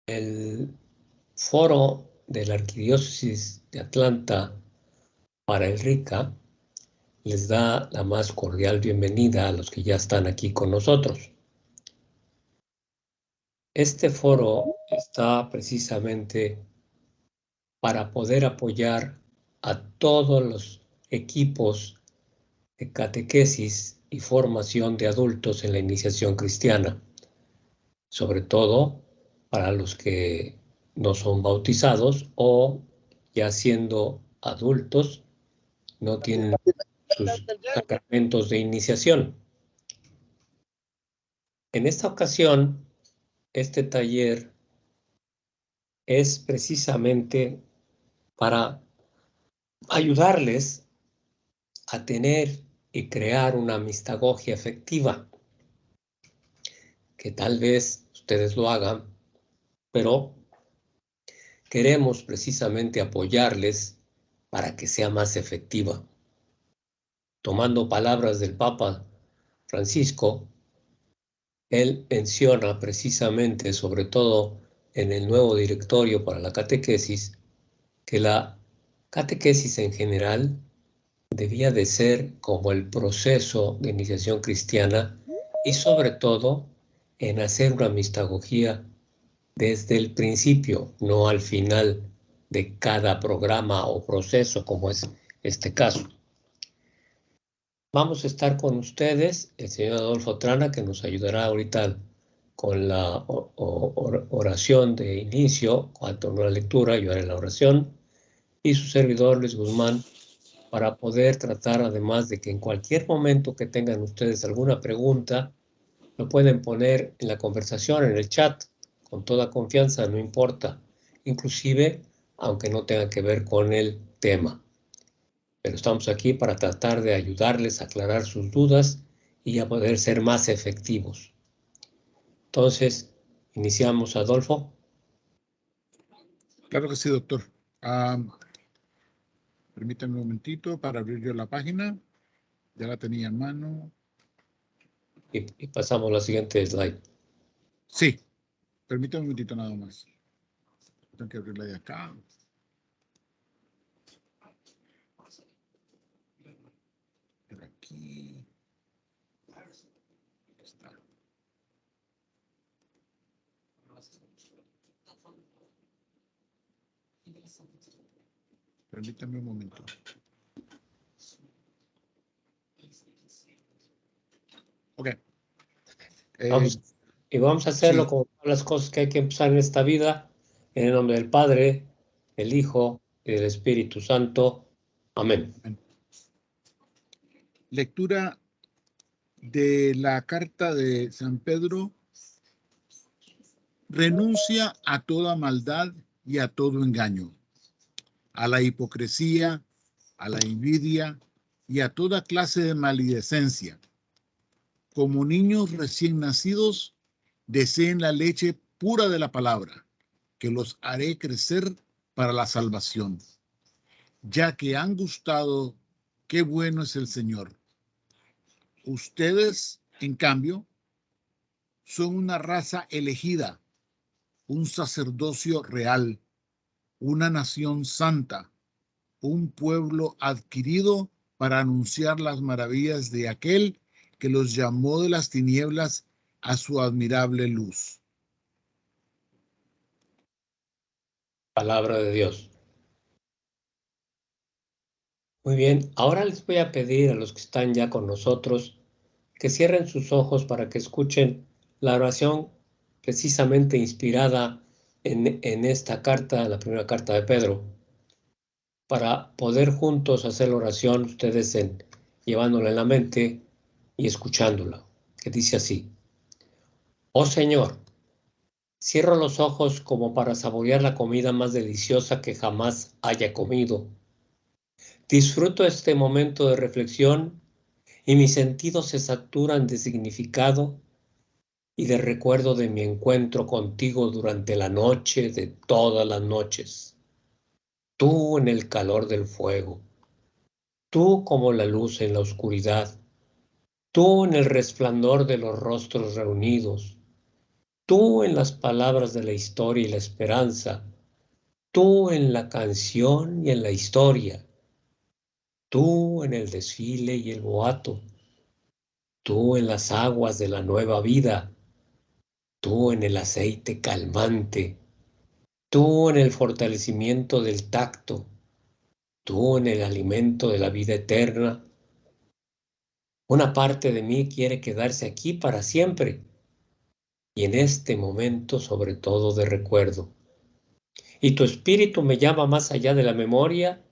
El foro de la Arquidiócesis de Atlanta para el RICA les da la más cordial bienvenida a los que ya están aquí con nosotros. Este foro está precisamente para poder apoyar a todos los equipos de catequesis y formación de adultos en la iniciación cristiana, sobre todo para los que no son bautizados o ya siendo adultos no tienen sus sacramentos de iniciación. En esta ocasión, este taller es precisamente para ayudarles a tener y crear una mistagogia efectiva, que tal vez ustedes lo hagan, pero queremos precisamente apoyarles para que sea más efectiva. Tomando palabras del Papa Francisco, él menciona precisamente, sobre todo en el nuevo directorio para la catequesis, que la catequesis en general debía de ser como el proceso de iniciación cristiana y sobre todo en hacer una mistagogía desde el principio, no al final de cada programa o proceso como es este caso. Vamos a estar con ustedes, el señor Adolfo Trana, que nos ayudará ahorita con la oración de inicio, cuanto a la lectura, yo haré la oración, y su servidor Luis Guzmán, para poder tratar, además de que en cualquier momento que tengan ustedes alguna pregunta, lo pueden poner en la conversación, en el chat, con toda confianza, no importa, inclusive aunque no tenga que ver con el tema. Pero estamos aquí para tratar de ayudarles a aclarar sus dudas y a poder ser más efectivos. Entonces, iniciamos, Adolfo. Claro que sí, doctor. Permítanme un momentito para abrir yo la página. Ya la tenía en mano. Y pasamos a la siguiente slide. Sí, permítanme un momentito nada más. Tengo que abrirla de acá. Por aquí. Está. Permítanme un momento. Ok. Vamos a hacerlo Sí. como todas las cosas que hay que empezar en esta vida, en el nombre del Padre, del Hijo y del Espíritu Santo. Amén. Lectura de la carta de San Pedro. Renuncia a toda maldad y a todo engaño, a la hipocresía, a la envidia y a toda clase de maledicencia. Como niños recién nacidos, deseen la leche pura de la palabra, que los haré crecer para la salvación, ya que han gustado qué bueno es el Señor. Ustedes, en cambio, son una raza elegida, un sacerdocio real, una nación santa, un pueblo adquirido para anunciar las maravillas de aquel que los llamó de las tinieblas a su admirable luz. Palabra de Dios. Muy bien, ahora les voy a pedir a los que están ya con nosotros que cierren sus ojos para que escuchen la oración precisamente inspirada en esta carta, la primera carta de Pedro, para poder juntos hacer la oración, ustedes llevándola en la mente y escuchándola, que dice así: Oh Señor, cierro los ojos como para saborear la comida más deliciosa que jamás haya comido. Disfruto este momento de reflexión y mis sentidos se saturan de significado y de recuerdo de mi encuentro contigo durante la noche de todas las noches. Tú en el calor del fuego, tú como la luz en la oscuridad, tú en el resplandor de los rostros reunidos, tú en las palabras de la historia y la esperanza, tú en la canción y en la historia, tú en el desfile y el boato, tú en las aguas de la nueva vida, tú en el aceite calmante, tú en el fortalecimiento del tacto, tú en el alimento de la vida eterna. Una parte de mí quiere quedarse aquí para siempre y en este momento sobre todo de recuerdo. Y tu espíritu me llama más allá de la memoria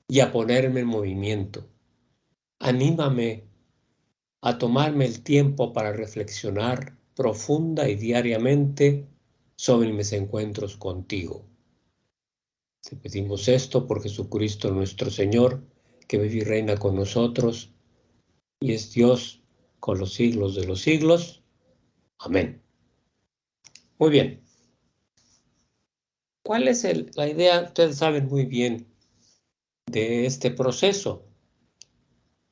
y a ponerme en movimiento. Anímame a tomarme el tiempo para reflexionar profunda y diariamente sobre mis encuentros contigo. Te pedimos esto por Jesucristo nuestro Señor, que vive y reina con nosotros y es Dios con los siglos de los siglos. Amén. Muy bien. ¿Cuál es la idea? Ustedes saben muy bien de este proceso,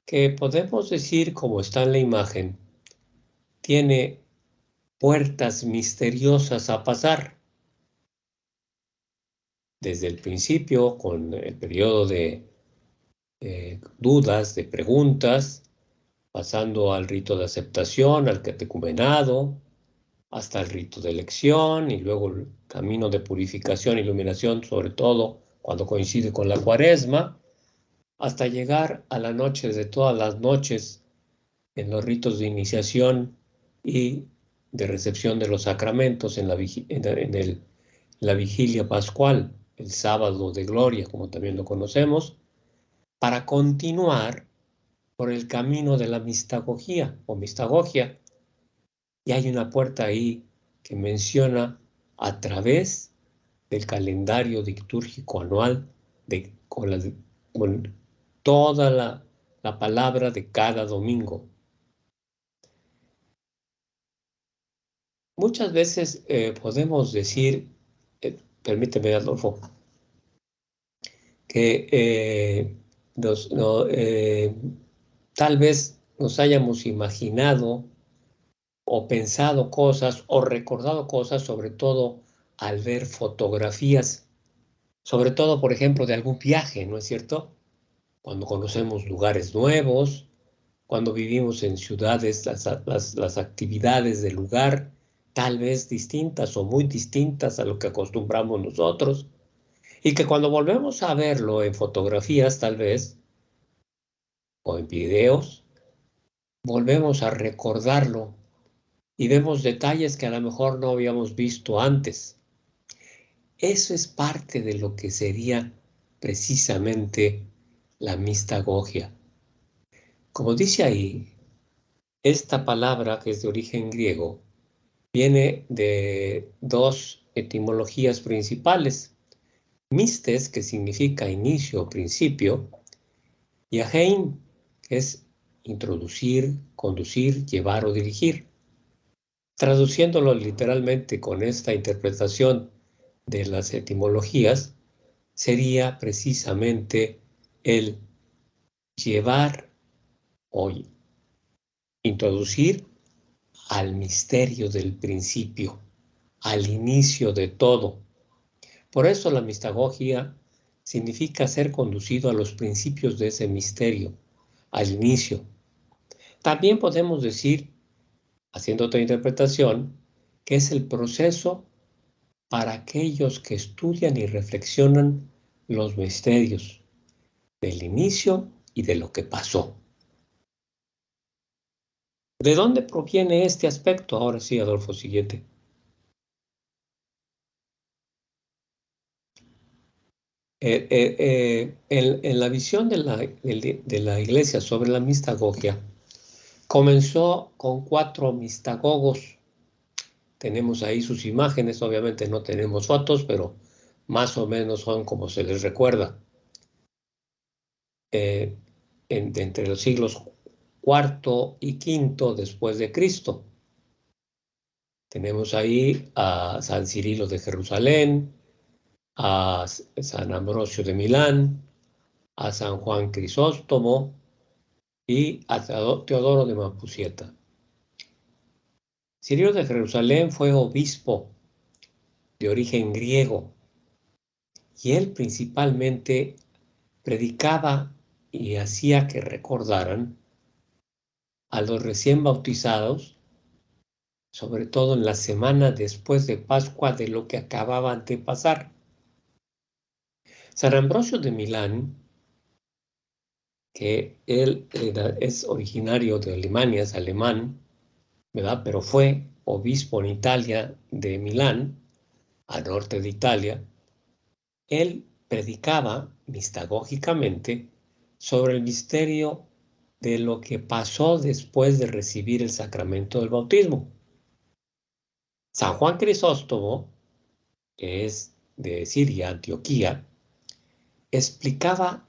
que podemos decir, como está en la imagen, tiene puertas misteriosas a pasar. Desde el principio, con el periodo de dudas, de preguntas, pasando al rito de aceptación, al catecumenado, hasta el rito de elección y luego el camino de purificación e iluminación, sobre todo cuando coincide con la Cuaresma, hasta llegar a la noche de todas las noches en los ritos de iniciación y de recepción de los sacramentos en la vigilia pascual, el sábado de gloria, como también lo conocemos, para continuar por el camino de la mistagogía o mistagogia. Y hay una puerta ahí que menciona a través del calendario litúrgico anual con toda la palabra de cada domingo. Muchas veces podemos decir, permíteme, Adolfo, que tal vez nos hayamos imaginado o pensado cosas o recordado cosas, sobre todo al ver fotografías, sobre todo, por ejemplo, de algún viaje, ¿no es cierto? Cuando conocemos lugares nuevos, cuando vivimos en ciudades, las actividades del lugar, tal vez distintas o muy distintas a lo que acostumbramos nosotros, y que cuando volvemos a verlo en fotografías, tal vez, o en videos, volvemos a recordarlo y vemos detalles que a lo mejor no habíamos visto antes. Eso es parte de lo que sería precisamente la mistagogia. Como dice ahí, esta palabra, que es de origen griego, viene de dos etimologías principales. Mistes, que significa inicio o principio, y ahein, que es introducir, conducir, llevar o dirigir. Traduciéndolo literalmente con esta interpretación de las etimologías, sería precisamente el llevar o introducir al misterio del principio, al inicio de todo. Por eso la mistagogia significa ser conducido a los principios de ese misterio, al inicio. También podemos decir, haciendo otra interpretación, que es el proceso para aquellos que estudian y reflexionan los misterios del inicio y de lo que pasó. ¿De dónde proviene este aspecto? Ahora sí, Adolfo, siguiente. En la visión de la Iglesia sobre la mistagogia, comenzó con 4 mistagogos. Tenemos ahí sus imágenes, obviamente no tenemos fotos, pero más o menos son como se les recuerda. Entre los siglos IV y V después de Cristo. Tenemos ahí a San Cirilo de Jerusalén, a San Ambrosio de Milán, a San Juan Crisóstomo y a Teodoro de Mampusieta. Cirilo de Jerusalén fue obispo de origen griego y él principalmente predicaba y hacía que recordaran a los recién bautizados, sobre todo en la semana después de Pascua, de lo que acababan de pasar. San Ambrosio de Milán, que él es originario de Alemania, es alemán, ¿verdad? Pero fue obispo en Italia de Milán, al norte de Italia. Él predicaba mistagógicamente sobre el misterio de lo que pasó después de recibir el sacramento del bautismo. San Juan Crisóstomo, que es de Siria, Antioquía, explicaba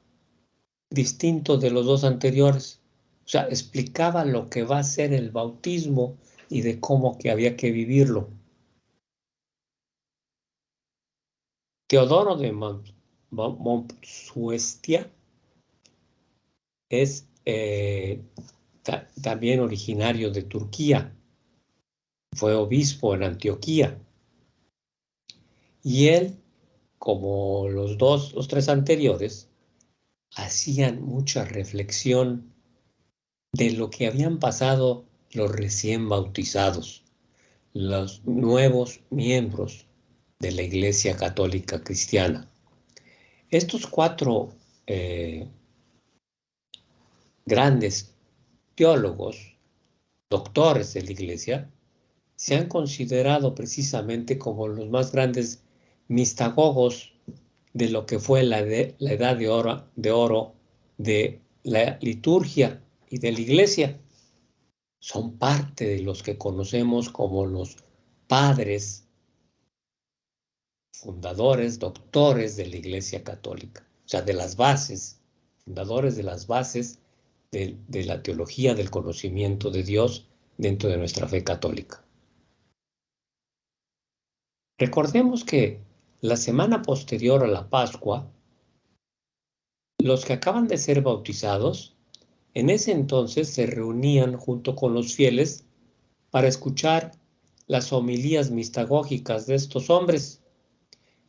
distinto de los dos anteriores. O sea, explicaba lo que va a ser el bautismo y de cómo que había que vivirlo. Teodoro de Montsuestia es también originario de Turquía. Fue obispo en Antioquía. Y él, como los tres anteriores, hacían mucha reflexión de lo que habían pasado los recién bautizados, los nuevos miembros de la Iglesia Católica Cristiana. Estos cuatro grandes teólogos, doctores de la Iglesia, se han considerado precisamente como los más grandes mistagogos de lo que fue la edad de oro de la liturgia y de la Iglesia. Son parte de los que conocemos como los padres, fundadores, doctores de la Iglesia Católica, o sea, de las bases, fundadores de las bases de la teología del conocimiento de Dios dentro de nuestra fe católica. Recordemos que la semana posterior a la Pascua, los que acaban de ser bautizados, en ese entonces se reunían junto con los fieles para escuchar las homilías mistagógicas de estos hombres.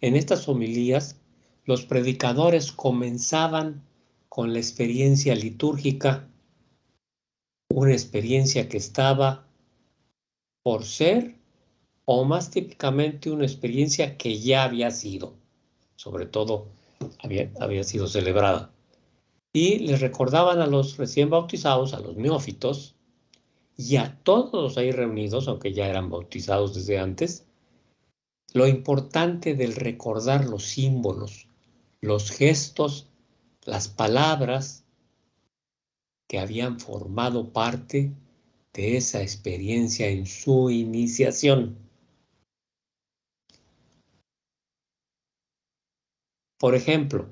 En estas homilías, los predicadores comenzaban con la experiencia litúrgica, una experiencia que estaba por ser, o más típicamente una experiencia que ya había sido, sobre todo había sido celebrada. Y les recordaban a los recién bautizados, a los neófitos, y a todos los ahí reunidos, aunque ya eran bautizados desde antes, lo importante del recordar los símbolos, los gestos, las palabras que habían formado parte de esa experiencia en su iniciación. Por ejemplo,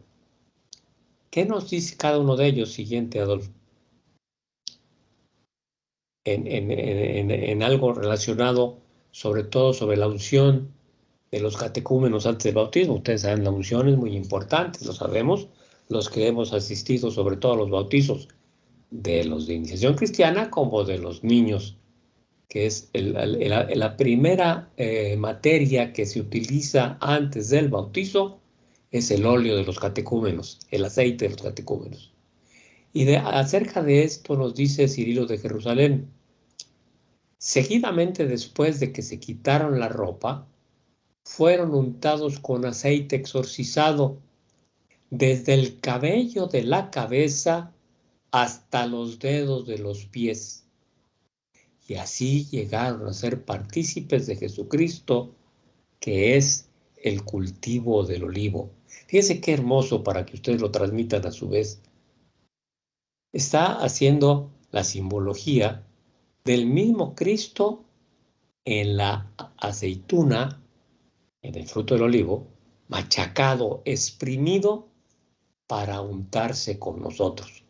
¿qué nos dice cada uno de ellos? Siguiente, Adolfo. En algo relacionado, sobre todo sobre la unción de los catecúmenos antes del bautismo. Ustedes saben, la unción es muy importante, lo sabemos, los que hemos asistido sobre todo a los bautizos de los de iniciación cristiana como de los niños, que es la primera materia que se utiliza antes del bautizo, es el óleo de los catecúmenos, el aceite de los catecúmenos. Y acerca de esto nos dice Cirilo de Jerusalén: seguidamente después de que se quitaron la ropa, fueron untados con aceite exorcizado, desde el cabello de la cabeza hasta los dedos de los pies. Y así llegaron a ser partícipes de Jesucristo, que es el cultivo del olivo. Fíjense qué hermoso para que ustedes lo transmitan a su vez. Está haciendo la simbología del mismo Cristo en la aceituna, en el fruto del olivo, machacado, exprimido para untarse con nosotros.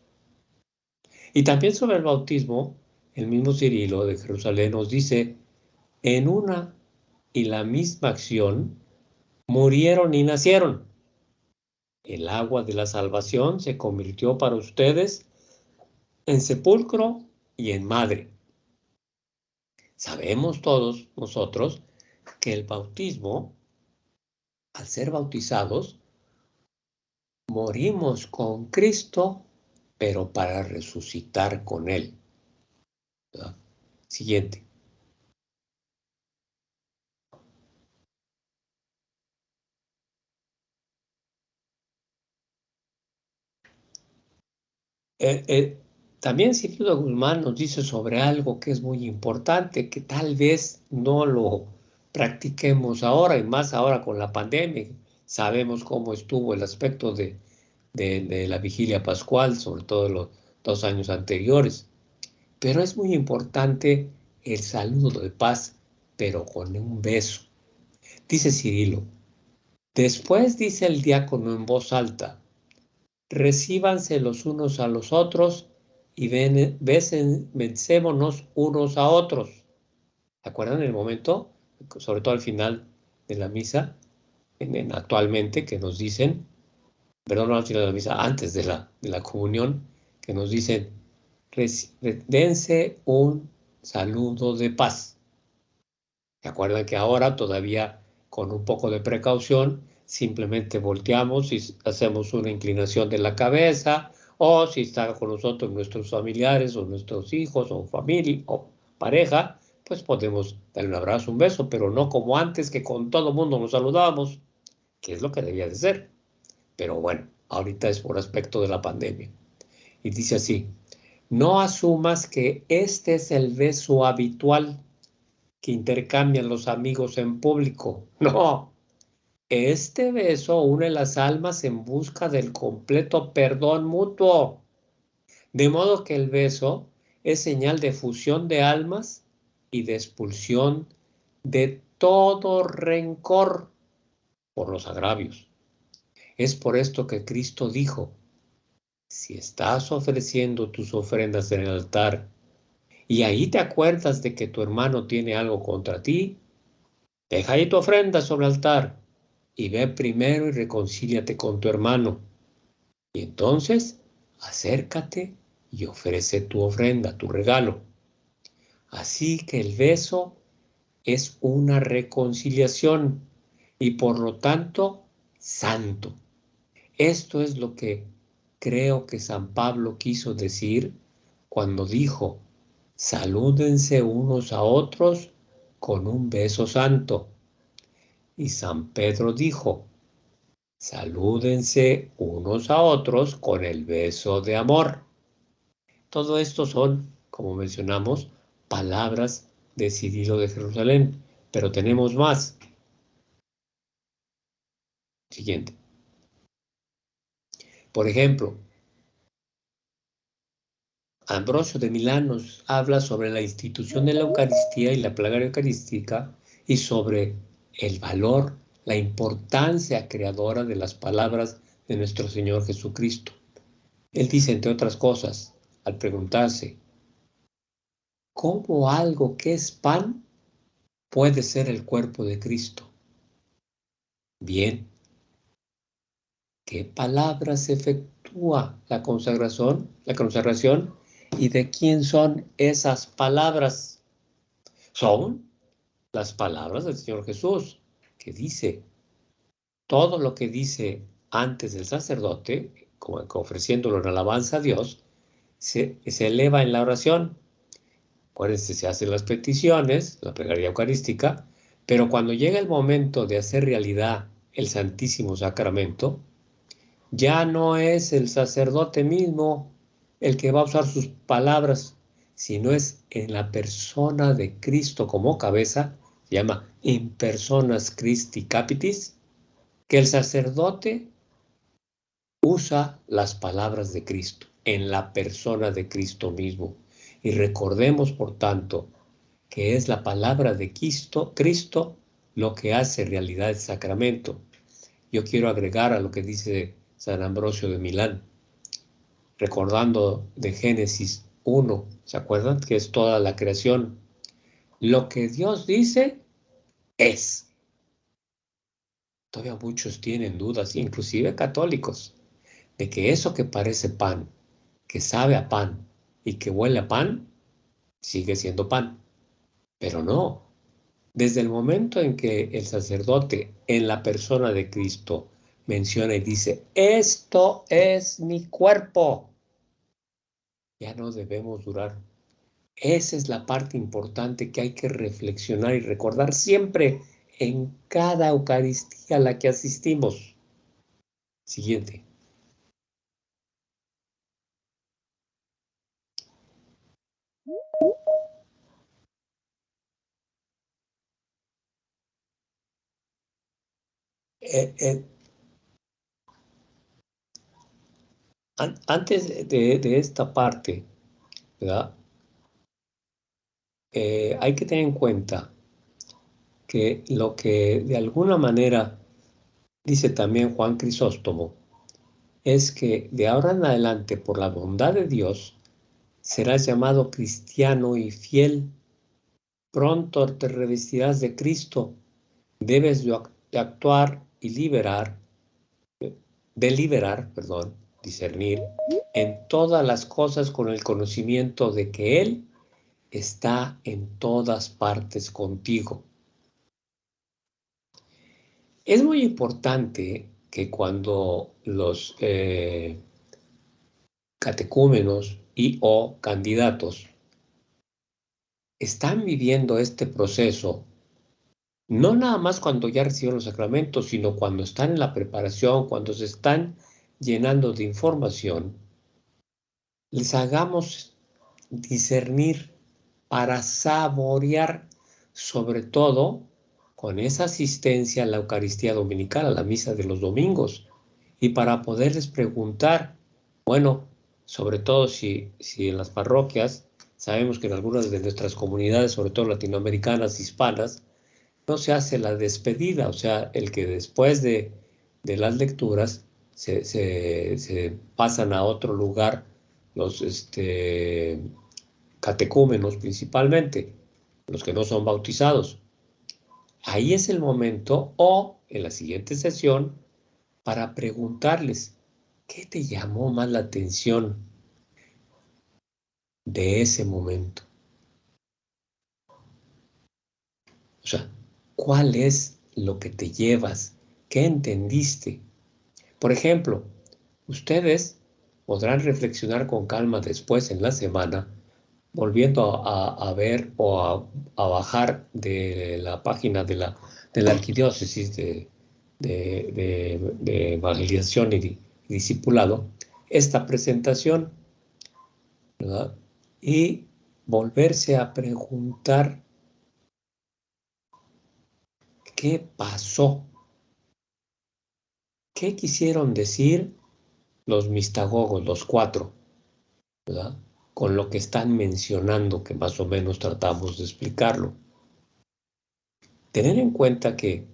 Y también sobre el bautismo, el mismo Cirilo de Jerusalén nos dice: en una y la misma acción murieron y nacieron. El agua de la salvación se convirtió para ustedes en sepulcro y en madre. Sabemos todos nosotros que el bautismo, al ser bautizados, morimos con Cristo, pero para resucitar con Él, ¿verdad? Siguiente. También Cirilo Guzmán nos dice sobre algo que es muy importante, que tal vez no lo practiquemos ahora, y más ahora con la pandemia. Sabemos cómo estuvo el aspecto de la vigilia pascual, sobre todo los 2 años anteriores. Pero es muy importante el saludo de paz, pero con un beso. Dice Cirilo, después dice el diácono en voz alta, recíbanse los unos a los otros y vencémonos unos a otros. ¿Se acuerdan el momento? Sobre todo al final de la misa, actualmente, que nos dicen, perdón, no al final de la misa, antes de la comunión, que nos dicen, dense un saludo de paz. ¿Se acuerdan que ahora todavía con un poco de precaución simplemente volteamos y hacemos una inclinación de la cabeza, o si están con nosotros nuestros familiares o nuestros hijos o familia o pareja, pues podemos darle un abrazo, un beso, pero no como antes que con todo el mundo nos saludábamos, que es lo que debía de ser. Pero bueno, ahorita es por aspecto de la pandemia. Y dice así, no asumas que este es el beso habitual que intercambian los amigos en público. No, este beso une las almas en busca del completo perdón mutuo. De modo que el beso es señal de fusión de almas y de expulsión de todo rencor por los agravios. Es por esto que Cristo dijo, si estás ofreciendo tus ofrendas en el altar y ahí te acuerdas de que tu hermano tiene algo contra ti, deja ahí tu ofrenda sobre el altar y ve primero y reconcíliate con tu hermano. Y entonces acércate y ofrece tu ofrenda, tu regalo. Así que el beso es una reconciliación y por lo tanto santo. Esto es lo que creo que San Pablo quiso decir cuando dijo, salúdense unos a otros con un beso santo. Y San Pedro dijo, salúdense unos a otros con el beso de amor. Todo esto son, como mencionamos, palabras de Cirilo de Jerusalén, pero tenemos más. Siguiente. Por ejemplo, Ambrosio de Milán nos habla sobre la institución de la Eucaristía y la plegaria eucarística y sobre el valor, la importancia creadora de las palabras de nuestro Señor Jesucristo. Él dice, entre otras cosas, al preguntarse, ¿cómo algo que es pan puede ser el cuerpo de Cristo? Bien, ¿qué palabras efectúa la consagración? ¿Y de quién son esas palabras? Son las palabras del Señor Jesús, que dice, todo lo que dice antes del sacerdote, como ofreciéndolo en alabanza a Dios, se eleva en la oración. Acuérdense, se hacen las peticiones, la plegaria eucarística, pero cuando llega el momento de hacer realidad el Santísimo Sacramento, ya no es el sacerdote mismo el que va a usar sus palabras, sino es en la persona de Cristo como cabeza, se llama in personas Christi Capitis, que el sacerdote usa las palabras de Cristo en la persona de Cristo mismo. Y recordemos, por tanto, que es la palabra de Cristo lo que hace realidad el sacramento. Yo quiero agregar a lo que dice San Ambrosio de Milán, recordando de Génesis 1, ¿se acuerdan? Que es toda la creación. Lo que Dios dice es. Todavía muchos tienen dudas, inclusive católicos, de que eso que parece pan, que sabe a pan y que huele a pan, sigue siendo pan. Pero no. Desde el momento en que el sacerdote, en la persona de Cristo, menciona y dice, esto es mi cuerpo, ya no debemos durar. Esa es la parte importante que hay que reflexionar y recordar siempre en cada Eucaristía a la que asistimos. Siguiente. Eh, eh, Antes de esta parte, ¿verdad? Hay que tener en cuenta que lo que de alguna manera dice también Juan Crisóstomo es que de ahora en adelante, por la bondad de Dios, serás llamado cristiano y fiel. Pronto te revestirás de Cristo. Debes de actuar y discernir en todas las cosas con el conocimiento de que Él está en todas partes contigo. Es muy importante que cuando los catecúmenos y o candidatos están viviendo este proceso, no nada más cuando ya reciben los sacramentos, sino cuando están en la preparación, cuando se están llenando de información, les hagamos discernir para saborear, sobre todo con esa asistencia a la Eucaristía Dominical, a la misa de los domingos, y para poderles preguntar, bueno, sobre todo si en las parroquias, sabemos que en algunas de nuestras comunidades, sobre todo latinoamericanas, hispanas, no se hace la despedida, o sea, el que después de las lecturas se pasan a otro lugar los catecúmenos principalmente, los que no son bautizados. Ahí es el momento, o en la siguiente sesión, para preguntarles, ¿qué te llamó más la atención de ese momento? O sea, ¿cuál es lo que te llevas? ¿Qué entendiste? Por ejemplo, ustedes podrán reflexionar con calma después en la semana, volviendo a ver o a bajar de la página de la arquidiócesis de evangelización y discipulado, esta presentación, ¿verdad? Y volverse a preguntar qué pasó, qué quisieron decir los mistagogos, los cuatro, ¿verdad? Con lo que están mencionando, que más o menos tratamos de explicarlo. Tener en cuenta que,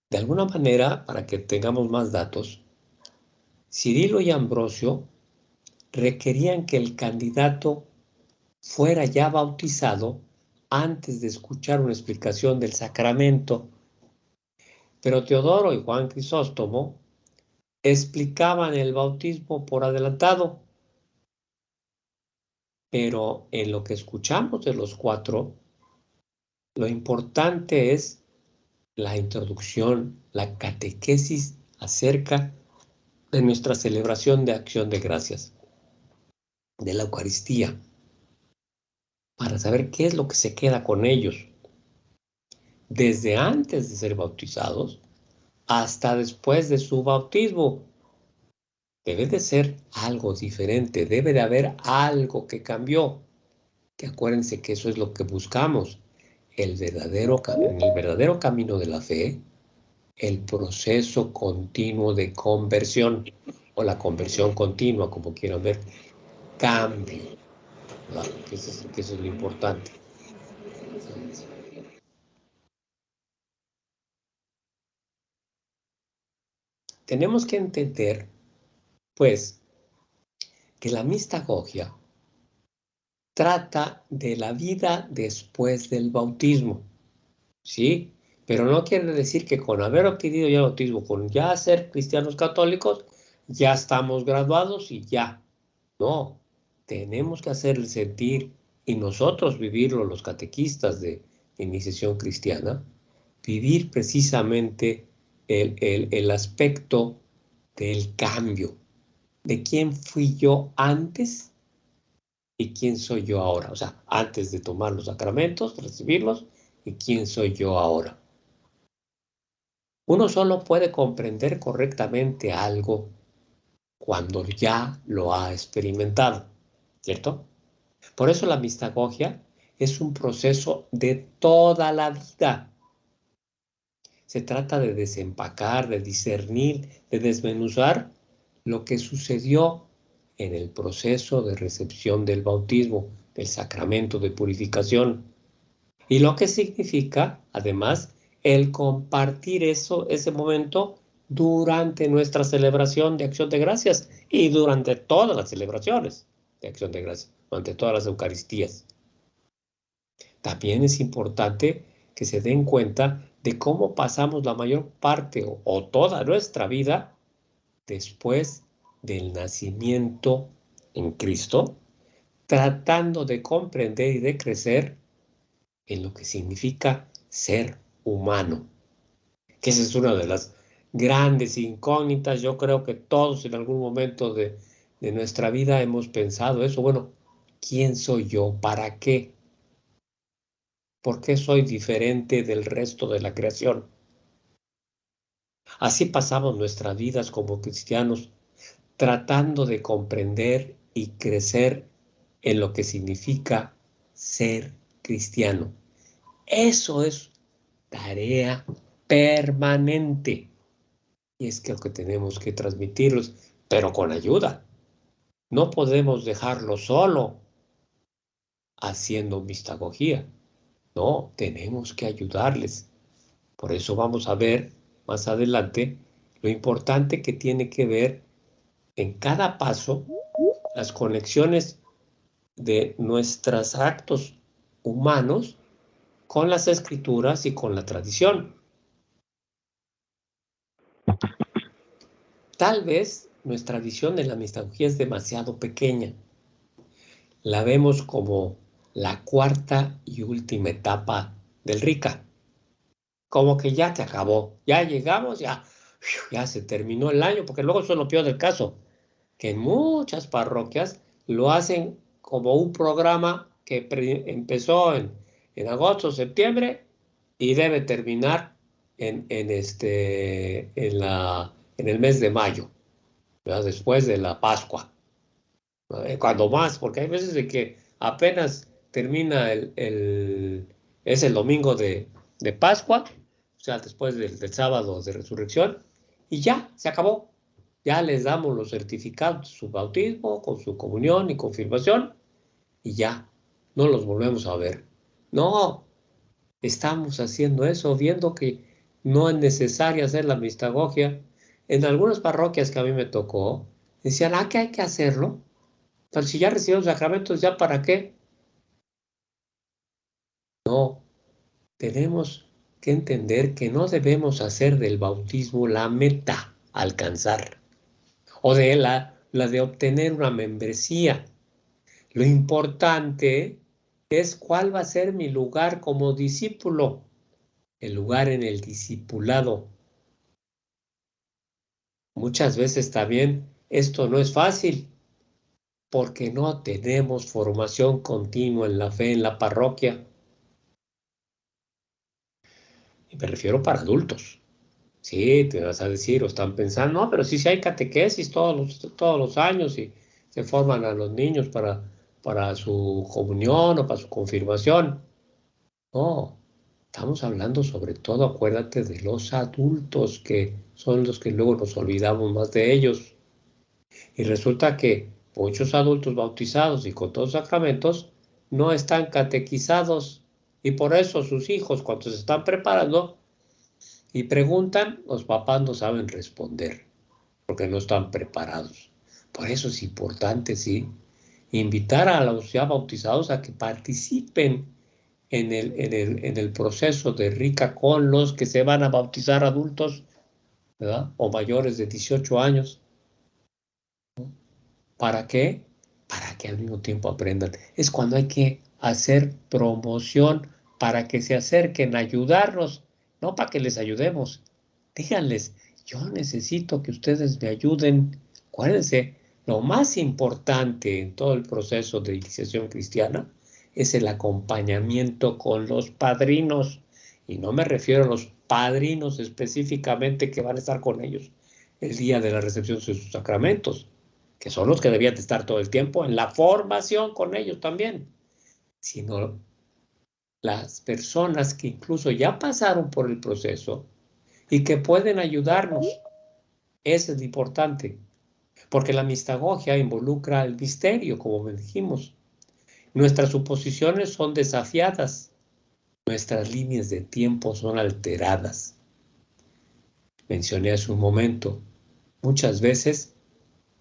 de alguna manera, para que tengamos más datos, Cirilo y Ambrosio requerían que el candidato fuera ya bautizado antes de escuchar una explicación del sacramento, pero Teodoro y Juan Crisóstomo explicaban el bautismo por adelantado. Pero en lo que escuchamos de los cuatro, lo importante es la introducción, la catequesis acerca de nuestra celebración de acción de gracias, de la Eucaristía, para saber qué es lo que se queda con ellos, desde antes de ser bautizados hasta después de su bautismo. Debe de ser algo diferente, debe de haber algo que cambió, que acuérdense que eso es lo que buscamos, en el verdadero camino de la fe, el proceso continuo de conversión, o la conversión continua, como quieran ver, cambio, ¿verdad? Que eso es lo importante. Tenemos que entender, pues, que la mistagogia trata de la vida después del bautismo, ¿sí? Pero no quiere decir que con haber adquirido ya el bautismo, con ya ser cristianos católicos, ya estamos graduados y ya. No, tenemos que hacer sentir y nosotros vivirlo, los catequistas de iniciación cristiana, vivir precisamente el aspecto del cambio, de quién fui yo antes y quién soy yo ahora. O sea, antes de tomar los sacramentos, recibirlos, y quién soy yo ahora. Uno solo puede comprender correctamente algo cuando ya lo ha experimentado, ¿cierto? Por eso la mistagogia es un proceso de toda la vida. Se trata de desempacar, de discernir, de desmenuzar lo que sucedió en el proceso de recepción del bautismo, del sacramento de purificación. Y lo que significa, además, el compartir ese momento durante nuestra celebración de Acción de Gracias y durante todas las celebraciones de Acción de Gracias, durante todas las Eucaristías. También es importante que se den cuenta de cómo pasamos la mayor parte o toda nuestra vida después del nacimiento en Cristo, tratando de comprender y de crecer en lo que significa ser humano. Que esa es una de las grandes incógnitas. Yo creo que todos en algún momento de nuestra vida hemos pensado eso. Bueno, ¿quién soy yo? ¿Para qué? ¿Por qué soy diferente del resto de la creación? Así pasamos nuestras vidas como cristianos, tratando de comprender y crecer en lo que significa ser cristiano. Eso es tarea permanente. Y es que lo que tenemos que transmitirlos, pero con ayuda. No podemos dejarlo solo haciendo mistagogía. No, tenemos que ayudarles. Por eso vamos a ver más adelante lo importante que tiene que ver en cada paso las conexiones de nuestros actos humanos con las escrituras y con la tradición. Tal vez nuestra visión de la mistagogía es demasiado pequeña. La vemos como la cuarta y última etapa del Rica. Como que ya te acabó, ya llegamos, ya se terminó el año, porque luego eso es lo peor del caso, que en muchas parroquias lo hacen como un programa que empezó en agosto, septiembre y debe terminar en el mes de mayo, ¿verdad? Después de la Pascua. Cuando más, porque hay veces de que apenas termina es el domingo de Pascua, o sea, después del sábado de resurrección, y ya, se acabó. Ya les damos los certificados de su bautismo, con su comunión y confirmación, y ya, no los volvemos a ver. No, estamos haciendo eso, viendo que no es necesario hacer la mistagogia. En algunas parroquias que a mí me tocó, decían, que hay que hacerlo. Pero si ya recibimos sacramentos, ¿ya para qué? No, tenemos que entender que no debemos hacer del bautismo la meta a alcanzar o de la de obtener una membresía. Lo importante es cuál va a ser mi lugar como discípulo, el lugar en el discipulado. Muchas veces también esto no es fácil porque no tenemos formación continua en la fe en la parroquia. Y me refiero para adultos. Sí, te vas a decir, o están pensando, no, pero sí hay catequesis todos los años y se forman a los niños para su comunión o para su confirmación. No, estamos hablando sobre todo, acuérdate, de los adultos que son los que luego nos olvidamos más de ellos. Y resulta que muchos adultos bautizados y con todos los sacramentos no están catequizados y por eso sus hijos cuando se están preparando y preguntan, los papás no saben responder porque no están preparados. Por eso es importante, sí, invitar a los ya bautizados a que participen en el proceso de rica con los que se van a bautizar adultos, ¿verdad? O mayores de 18 años. ¿Para qué? Para que al mismo tiempo aprendan. Es cuando hay que hacer promoción para que se acerquen a ayudarnos, no para que les ayudemos. Díganles, yo necesito que ustedes me ayuden. Acuérdense, lo más importante en todo el proceso de iniciación cristiana es el acompañamiento con los padrinos. Y no me refiero a los padrinos específicamente que van a estar con ellos el día de la recepción de sus sacramentos, que son los que debían de estar todo el tiempo en la formación con ellos también, sino las personas que incluso ya pasaron por el proceso y que pueden ayudarnos. Eso es lo importante, porque la mistagogia involucra el misterio, como dijimos. Nuestras suposiciones son desafiadas, nuestras líneas de tiempo son alteradas. Mencioné hace un momento, muchas veces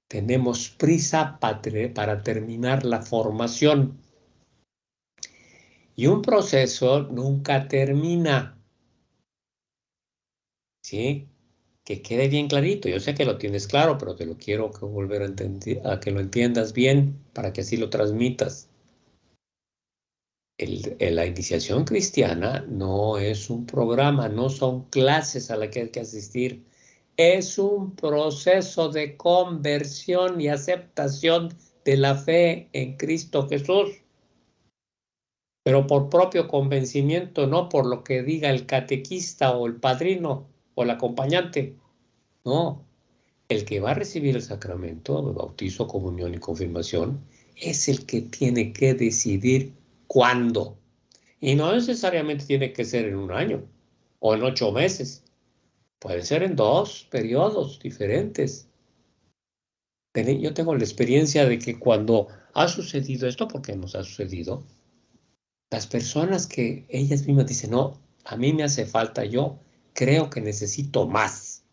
tenemos prisa para terminar la formación y un proceso nunca termina, ¿sí? Que quede bien clarito. Yo sé que lo tienes claro, pero te lo quiero que volver a que lo entiendas bien para que así lo transmitas. La iniciación cristiana no es un programa, no son clases a las que hay que asistir. Es un proceso de conversión y aceptación de la fe en Cristo Jesús, pero por propio convencimiento, no por lo que diga el catequista o el padrino o el acompañante. No, el que va a recibir el sacramento de bautizo, comunión y confirmación es el que tiene que decidir cuándo. Y no necesariamente tiene que ser en un año o en 8 meses. Puede ser en 2 periodos diferentes. Yo tengo la experiencia de que cuando ha sucedido esto, porque nos ha sucedido, las personas que ellas mismas dicen, no, a mí me hace falta, yo creo que necesito más.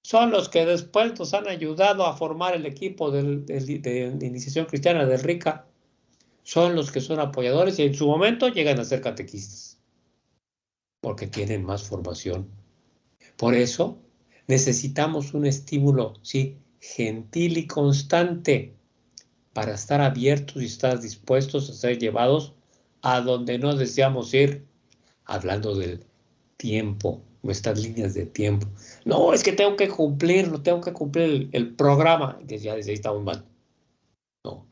Son los que después nos han ayudado a formar el equipo de iniciación cristiana del RICA. Son los que son apoyadores y en su momento llegan a ser catequistas, porque tienen más formación. Por eso necesitamos un estímulo, sí, gentil y constante para estar abiertos y estar dispuestos a ser llevados a donde no deseamos ir, hablando del tiempo, nuestras líneas de tiempo. No, es que tengo que cumplirlo, tengo que cumplir el programa, que ya desde ahí estamos mal. No,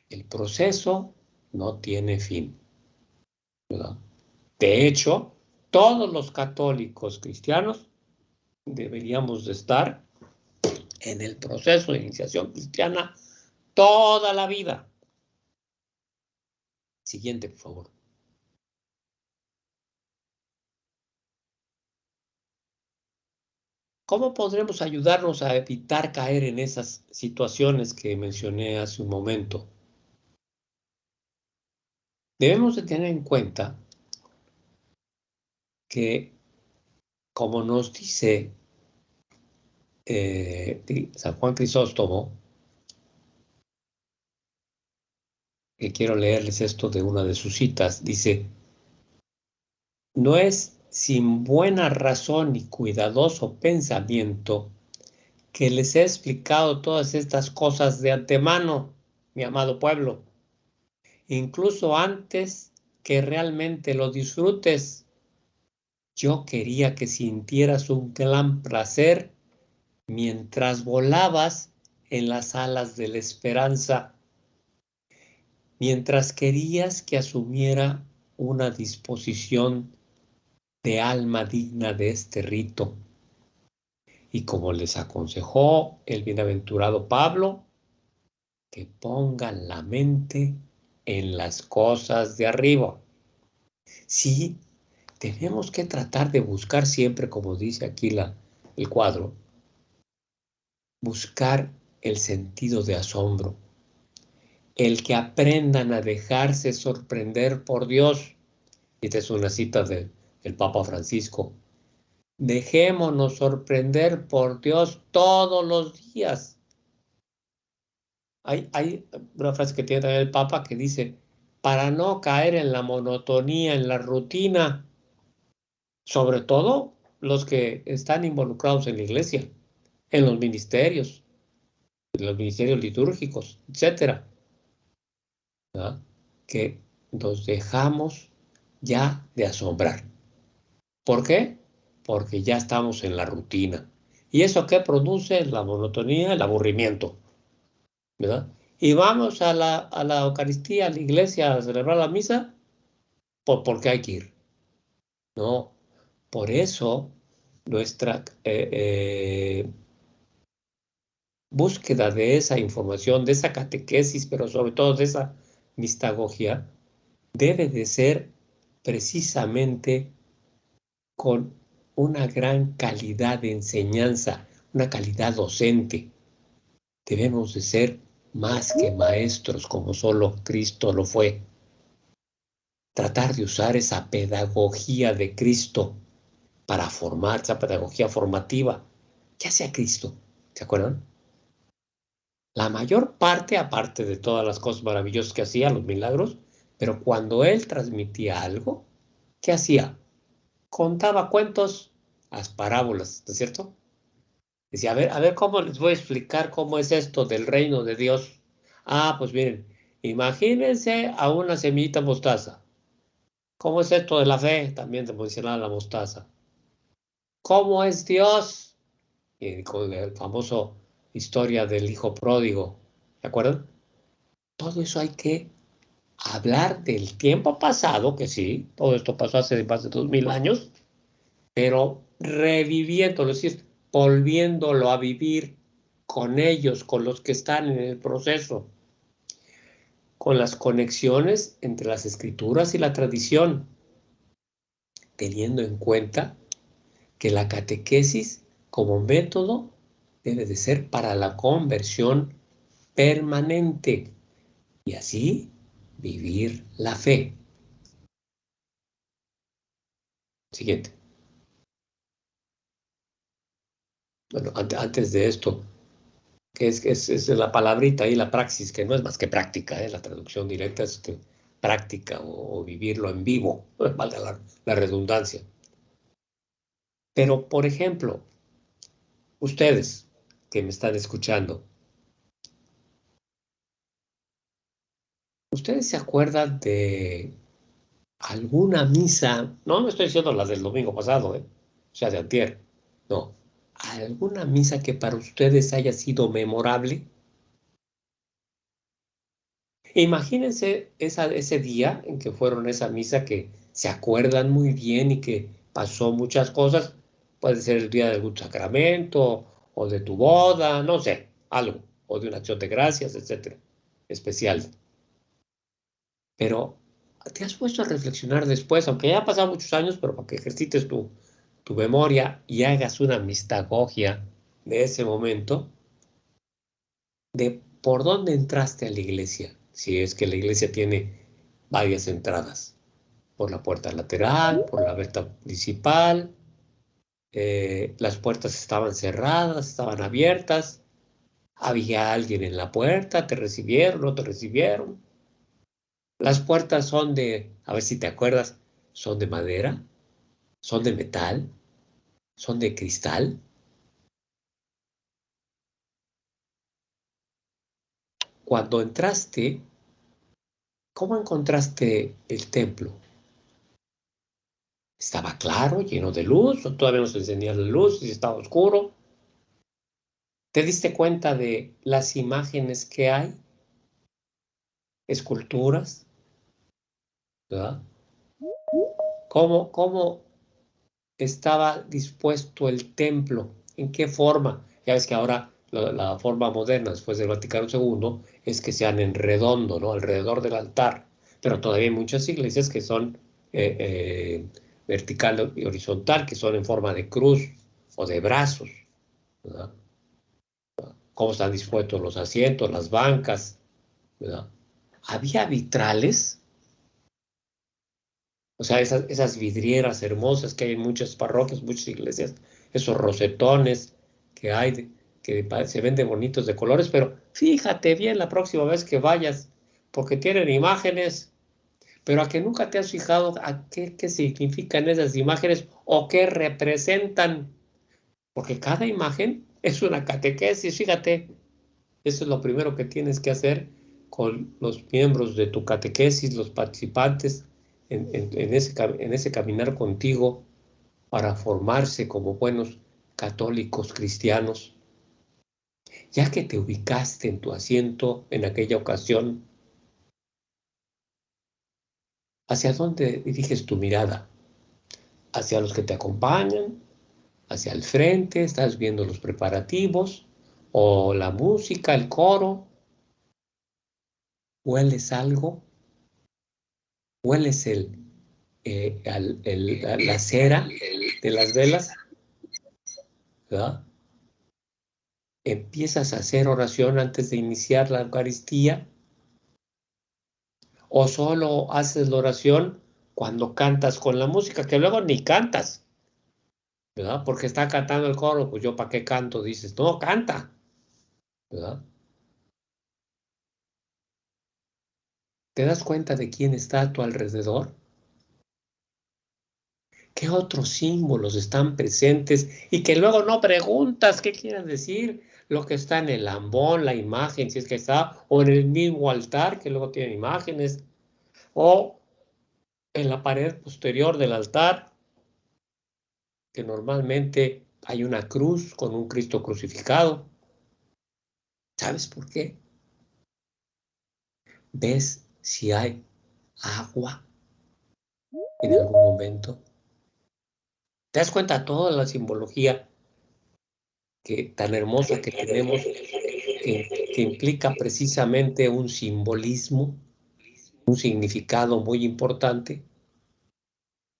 el proceso no tiene fin, ¿verdad? De hecho, todos los católicos cristianos deberíamos de estar en el proceso de iniciación cristiana toda la vida. Siguiente, por favor. ¿Cómo podremos ayudarnos a evitar caer en esas situaciones que mencioné hace un momento? Debemos de tener en cuenta que, como nos dice San Juan Crisóstomo, que quiero leerles esto de una de sus citas, dice, no es sin buena razón y cuidadoso pensamiento que les he explicado todas estas cosas de antemano, mi amado pueblo, incluso antes que realmente lo disfrutes. Yo quería que sintieras un gran placer mientras volabas en las alas de la esperanza, mientras querías que asumiera una disposición de alma digna de este rito. Y como les aconsejó el bienaventurado Pablo, que pongan la mente en las cosas de arriba. Sí, tenemos que tratar de buscar siempre, como dice aquí el cuadro, buscar el sentido de asombro, el que aprendan a dejarse sorprender por Dios. Esta es una cita del Papa Francisco. Dejémonos sorprender por Dios todos los días. Hay una frase que tiene también el Papa que dice, para no caer en la monotonía, en la rutina, sobre todo los que están involucrados en la iglesia, en los ministerios litúrgicos, etcétera, ¿verdad? que nos dejamos ya de asombrar. ¿Por qué? Porque ya estamos en la rutina. ¿Y eso qué produce? La monotonía, el aburrimiento, ¿verdad? Y vamos a la Eucaristía, a la iglesia, a celebrar la misa, porque hay que ir. No, por eso nuestra búsqueda de esa información, de esa catequesis, pero sobre todo de esa mistagogía, debe de ser precisamente con una gran calidad de enseñanza, una calidad docente. Debemos de ser más que maestros como solo Cristo lo fue. Tratar de usar esa pedagogía de Cristo para formar, esa pedagogía formativa. ¿Qué hacía Cristo? ¿Se acuerdan? La mayor parte, aparte de todas las cosas maravillosas que hacía, los milagros, pero cuando él transmitía algo, ¿qué hacía? Contaba cuentos, las parábolas, ¿no es cierto? Decía, a ver, ¿cómo les voy a explicar cómo es esto del reino de Dios? Ah, pues miren, imagínense a una semillita mostaza. ¿Cómo es esto de la fe? También te mencionaba la mostaza. ¿Cómo es Dios? Y con el famoso historia del hijo pródigo, ¿se acuerdan? Todo eso hay que hablar del tiempo pasado, que sí, todo esto pasó hace más de 2000 años, pero reviviéndolo, es decir, volviéndolo a vivir con ellos, con los que están en el proceso, con las conexiones entre las escrituras y la tradición, teniendo en cuenta que la catequesis como método debe de ser para la conversión permanente y así vivir la fe. Siguiente. Bueno, antes de esto, que es la palabrita ahí, la praxis, que no es más que práctica, la traducción directa es práctica o vivirlo en vivo, valga la redundancia. Pero, por ejemplo, ustedes que me están escuchando, ¿ustedes se acuerdan de alguna misa? No me estoy diciendo la del domingo pasado, o sea, de antier. No, alguna misa que para ustedes haya sido memorable. Imagínense ese día en que fueron a esa misa que se acuerdan muy bien y que pasó muchas cosas. Puede ser el día de algún sacramento o de tu boda, no sé, algo, o de una acción de gracias, etcétera, especial. Pero te has puesto a reflexionar después, aunque ya han pasado muchos años, pero para que ejercites tu memoria y hagas una mistagogia de ese momento, de por dónde entraste a la iglesia, si es que la iglesia tiene varias entradas, por la puerta lateral, por la puerta principal, las puertas estaban cerradas, estaban abiertas, había alguien en la puerta, te recibieron, no te recibieron. Las puertas son a ver si te acuerdas, son de madera, son de metal, son de cristal. Cuando entraste, ¿cómo encontraste el templo? ¿Estaba claro, lleno de luz, o todavía no se encendía la luz y estaba oscuro? ¿Te diste cuenta de las imágenes que hay? Esculturas, ¿verdad? ¿Cómo estaba dispuesto el templo? ¿En qué forma? Ya ves que ahora la forma moderna, después del Vaticano II, es que sean en redondo, ¿no? Alrededor del altar. Pero todavía hay muchas iglesias que son vertical y horizontal, que son en forma de cruz o de brazos, ¿verdad? Cómo están dispuestos los asientos, las bancas, ¿verdad? Había vitrales, o sea, esas vidrieras hermosas que hay en muchas parroquias, muchas iglesias, esos rosetones que hay, se venden bonitos de colores, pero fíjate bien la próxima vez que vayas, porque tienen imágenes, pero a que nunca te has fijado a qué significan esas imágenes o qué representan, porque cada imagen es una catequesis, fíjate. Eso es lo primero que tienes que hacer con los miembros de tu catequesis, los participantes en ese caminar contigo para formarse como buenos católicos cristianos. Ya que te ubicaste en tu asiento en aquella ocasión, ¿hacia dónde diriges tu mirada? ¿Hacia los que te acompañan? ¿Hacia el frente? ¿Estás viendo los preparativos? ¿O la música, el coro? ¿Hueles algo? ¿Hueles la cera de las velas? ¿Verdad? ¿Empiezas a hacer oración antes de iniciar la Eucaristía? ¿O solo haces la oración cuando cantas con la música, que luego ni cantas? ¿Verdad? Porque está cantando el coro, pues yo para qué canto, dices, no, canta, ¿verdad? ¿Te das cuenta de quién está a tu alrededor? ¿Qué otros símbolos están presentes y que luego no preguntas qué quieren decir? Lo que está en el ambón, la imagen, si es que está, o en el mismo altar, que luego tiene imágenes, o en la pared posterior del altar, que normalmente hay una cruz con un Cristo crucificado. ¿Sabes por qué? ¿Ves si hay agua en algún momento? ¿Te das cuenta de toda la simbología tan hermosa que tenemos, que implica precisamente un simbolismo, un significado muy importante?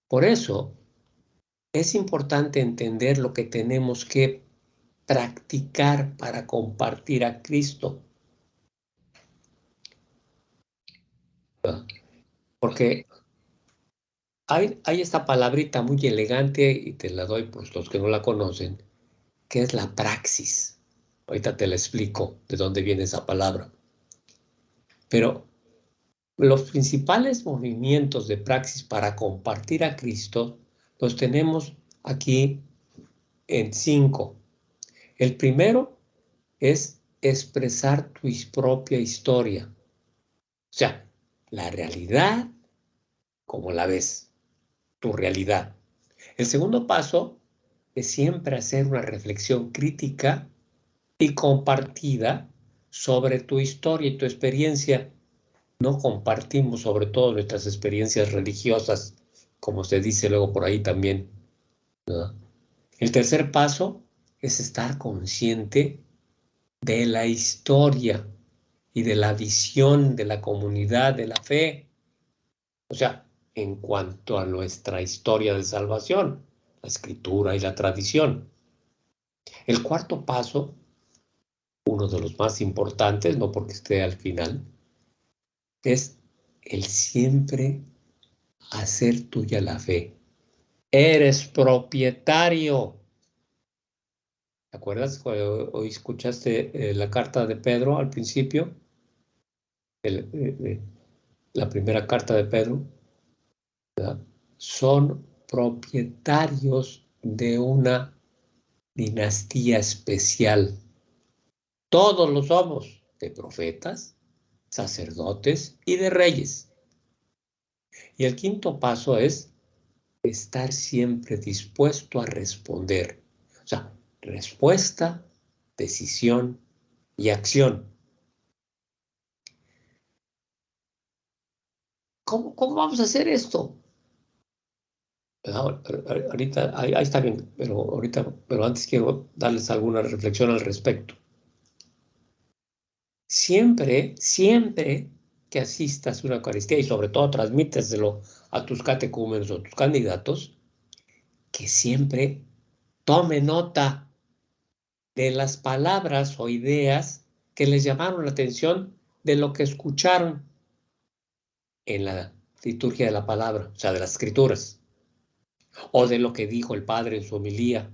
Por eso es importante entender lo que tenemos que practicar para compartir a Cristo. Porque hay esta palabrita muy elegante, y te la doy por los que no la conocen, que es la praxis. Ahorita te la explico de dónde viene esa palabra. Pero los principales movimientos de praxis para compartir a Cristo los tenemos aquí en 5. El primero es expresar tu propia historia. O sea, la realidad como la ves, tu realidad. El segundo paso es siempre hacer una reflexión crítica y compartida sobre tu historia y tu experiencia. No compartimos sobre todo nuestras experiencias religiosas, como se dice luego por ahí también, ¿no? El tercer paso es estar consciente de la historia y de la visión de la comunidad de la fe. O sea, en cuanto a nuestra historia de salvación, la escritura y la tradición. El cuarto paso, uno de los más importantes, no porque esté al final, es el siempre hacer tuya la fe. Eres propietario. ¿Te acuerdas cuando hoy escuchaste la carta de Pedro al principio? La primera carta de Pedro, ¿verdad? Son propietarios de una dinastía especial. Todos lo somos, de profetas, sacerdotes y de reyes. Y el quinto paso es estar siempre dispuesto a responder. O sea, respuesta, decisión y acción. ¿Cómo vamos a hacer esto? Ahorita, ahí está bien, pero antes quiero darles alguna reflexión al respecto. Siempre que asistas a una Eucaristía y sobre todo transmíteselo a tus catecúmenos o tus candidatos, que siempre tome nota de las palabras o ideas que les llamaron la atención de lo que escucharon en la liturgia de la palabra, o sea, de las escrituras, o de lo que dijo el Padre en su homilía,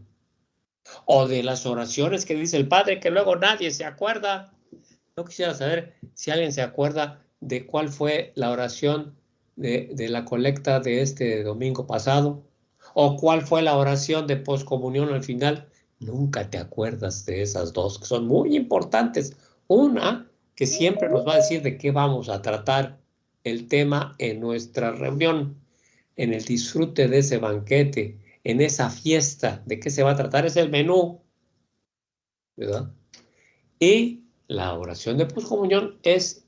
o de las oraciones que dice el Padre que luego nadie se acuerda. No quisiera saber si alguien se acuerda de cuál fue la oración de la colecta de este domingo pasado, o cuál fue la oración de poscomunión al final. Nunca te acuerdas de esas dos, que son muy importantes. Una que siempre nos va a decir de qué vamos a tratar el tema en nuestra reunión, en el disfrute de ese banquete, en esa fiesta, de qué se va a tratar, es el menú, ¿verdad? Y la oración de poscomunión es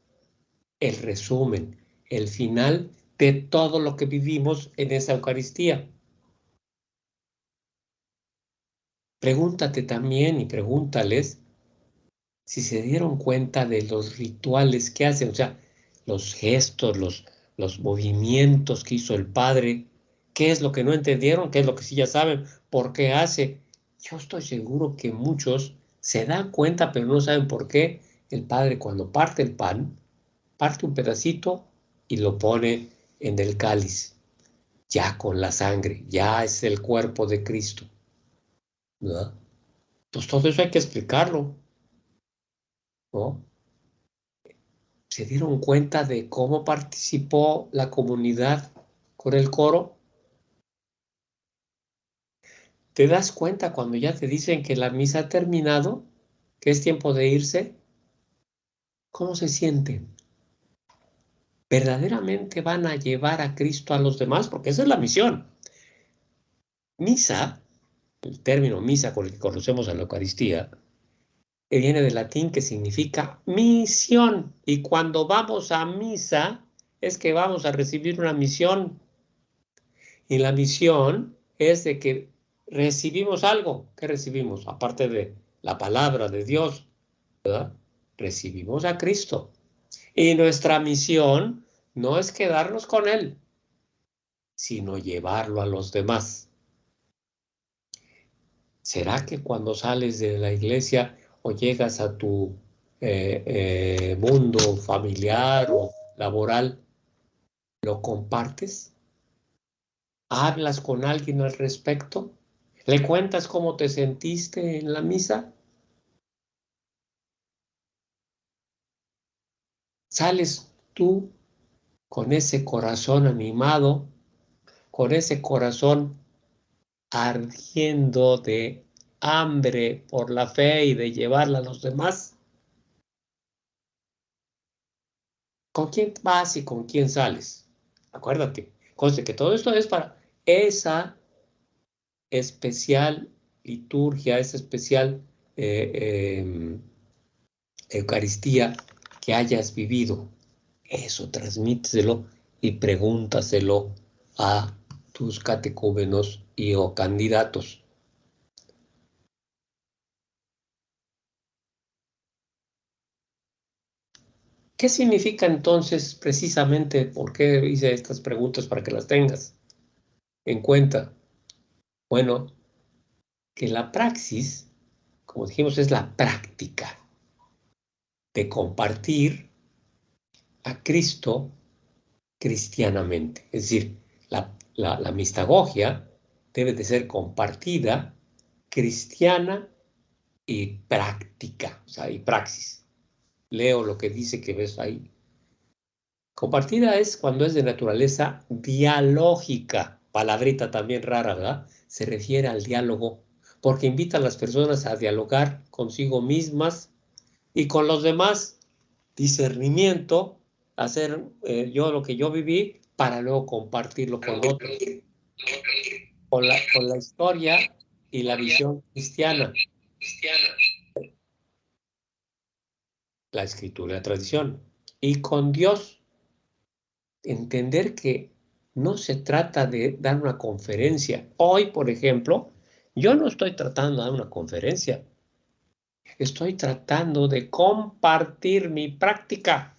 el resumen, el final de todo lo que vivimos en esa Eucaristía. Pregúntate también y pregúntales si se dieron cuenta de los rituales que hacen, o sea, los gestos, los movimientos que hizo el Padre, qué es lo que no entendieron, qué es lo que sí ya saben, por qué hace. Yo estoy seguro que muchos se dan cuenta, pero no saben por qué el Padre cuando parte el pan, parte un pedacito y lo pone en el cáliz, ya con la sangre, ya es el cuerpo de Cristo, ¿verdad? Pues todo eso hay que explicarlo, ¿no? ¿Se dieron cuenta de cómo participó la comunidad con el coro? ¿Te das cuenta cuando ya te dicen que la misa ha terminado, que es tiempo de irse? ¿Cómo se sienten? ¿Verdaderamente van a llevar a Cristo a los demás? Porque esa es la misión. Misa, el término misa con el que conocemos a la Eucaristía, que viene del latín que significa misión. Y cuando vamos a misa, es que vamos a recibir una misión. Y la misión es de que recibimos algo. ¿Qué recibimos? Aparte de la palabra de Dios, ¿verdad? Recibimos a Cristo. Y nuestra misión no es quedarnos con Él, sino llevarlo a los demás. ¿Será que cuando sales de la iglesia o llegas a tu mundo familiar o laboral, lo compartes? ¿Hablas con alguien al respecto? ¿Le cuentas cómo te sentiste en la misa? ¿Sales tú con ese corazón animado, con ese corazón ardiendo de hambre por la fe y de llevarla a los demás? ¿Con quién vas y con quién sales? Acuérdate, conste que todo esto es para esa especial liturgia, esa especial Eucaristía que hayas vivido. Eso transmíteselo y pregúntaselo a tus catecúmenos y o candidatos. ¿Qué significa entonces precisamente? ¿Por qué hice estas preguntas para que las tengas en cuenta? Bueno, que la praxis, como dijimos, es la práctica de compartir a Cristo cristianamente. Es decir, la mistagogia debe de ser compartida cristiana y práctica, o sea, y praxis. Leo lo que dice que ves ahí. Compartida es cuando es de naturaleza dialógica, palabrita también rara, ¿verdad? Se refiere al diálogo, porque invita a las personas a dialogar consigo mismas y con los demás. Discernimiento, hacer yo lo que yo viví para luego compartirlo con otros, con la historia y la visión cristiana, la escritura y la tradición. Y con Dios, entender que no se trata de dar una conferencia. Hoy, por ejemplo, yo no estoy tratando de dar una conferencia. Estoy tratando de compartir mi práctica,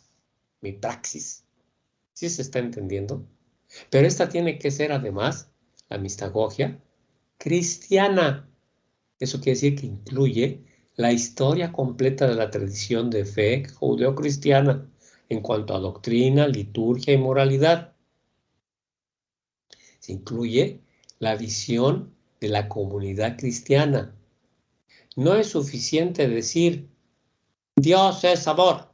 mi praxis. ¿Sí se está entendiendo? Pero esta tiene que ser además, la mistagogia, cristiana. Eso quiere decir que incluye la historia completa de la tradición de fe judeocristiana en cuanto a doctrina, liturgia y moralidad. Se incluye la visión de la comunidad cristiana. No es suficiente decir Dios es amor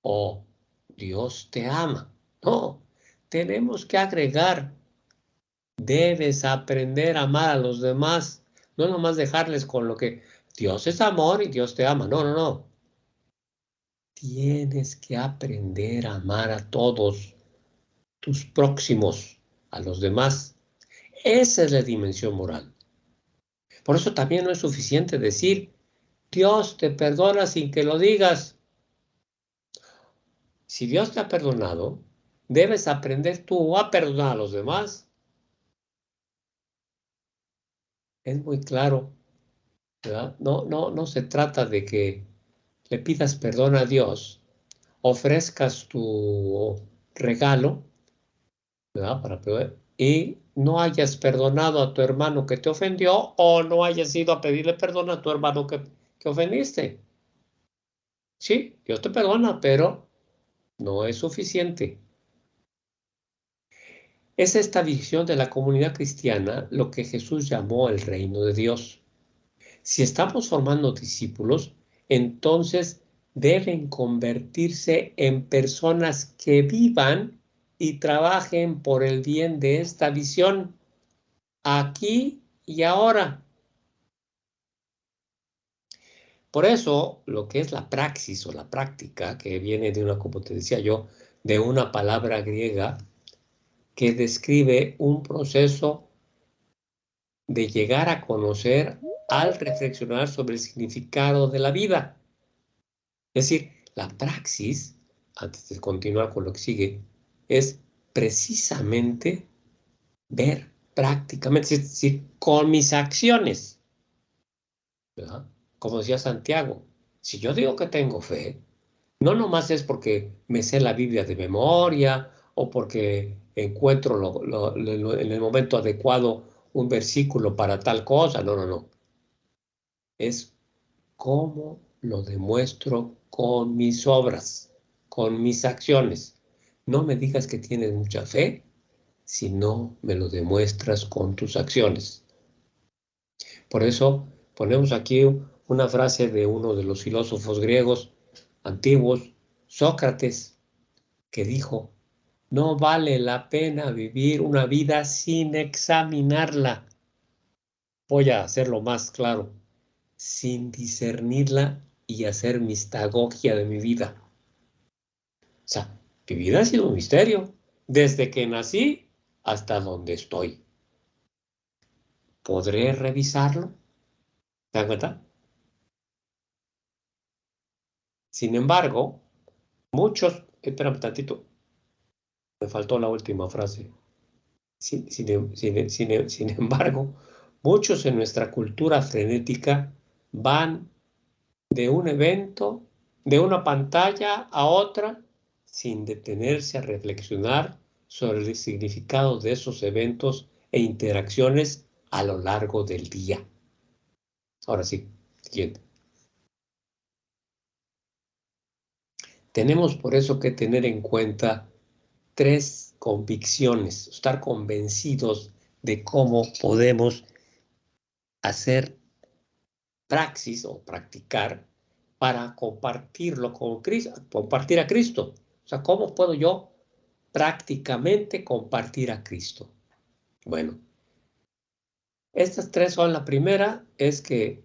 o Dios te ama. No, tenemos que agregar, debes aprender a amar a los demás, no nomás dejarles con lo que Dios es amor y Dios te ama. No, no, no. tienes que aprender a amar a todos tus próximos, a los demás. Esa es la dimensión moral. Por eso también no es suficiente decir, Dios te perdona sin que lo digas. Si Dios te ha perdonado, debes aprender tú a perdonar a los demás. Es muy claro, ¿verdad? No se trata de que le pidas perdón a Dios, ofrezcas tu regalo, ¿verdad? Y no hayas perdonado a tu hermano que te ofendió o no hayas ido a pedirle perdón a tu hermano que ofendiste. Sí, Dios te perdona, pero no es suficiente. Es esta visión de la comunidad cristiana lo que Jesús llamó el reino de Dios. Si estamos formando discípulos, entonces deben convertirse en personas que vivan y trabajen por el bien de esta visión, aquí y ahora. Por eso, lo que es la praxis o la práctica, que viene de una, como te decía yo, de una palabra griega que describe un proceso de llegar a conocer al reflexionar sobre el significado de la vida. Es decir, la praxis, antes de continuar con lo que sigue, es precisamente ver prácticamente, es decir, con mis acciones, ¿verdad? Como decía Santiago, si yo digo que tengo fe, no nomás es porque me sé la Biblia de memoria o porque encuentro en el momento adecuado un versículo para tal cosa, no. Es cómo lo demuestro con mis obras, con mis acciones. No me digas que tienes mucha fe si no me lo demuestras con tus acciones. Por eso ponemos aquí una frase de uno de los filósofos griegos antiguos, Sócrates, que dijo, no vale la pena vivir una vida sin examinarla. Voy a hacerlo más claro, sin discernirla y hacer mistagogia de mi vida. O sea, mi vida ha sido un misterio, desde que nací hasta donde estoy. ¿Podré revisarlo? ¿Te das cuenta? Sin embargo, muchos, espérame tantito, me faltó la última frase. Sin embargo, muchos en nuestra cultura frenética van de un evento, de una pantalla a otra, sin detenerse a reflexionar sobre el significado de esos eventos e interacciones a lo largo del día. Ahora sí, siguiente. Tenemos por eso que tener en cuenta tres convicciones, estar convencidos de cómo podemos hacer praxis o practicar para compartirlo con Cristo, compartir a Cristo. O sea, ¿cómo puedo yo prácticamente compartir a Cristo? Bueno, estas tres son, la primera es que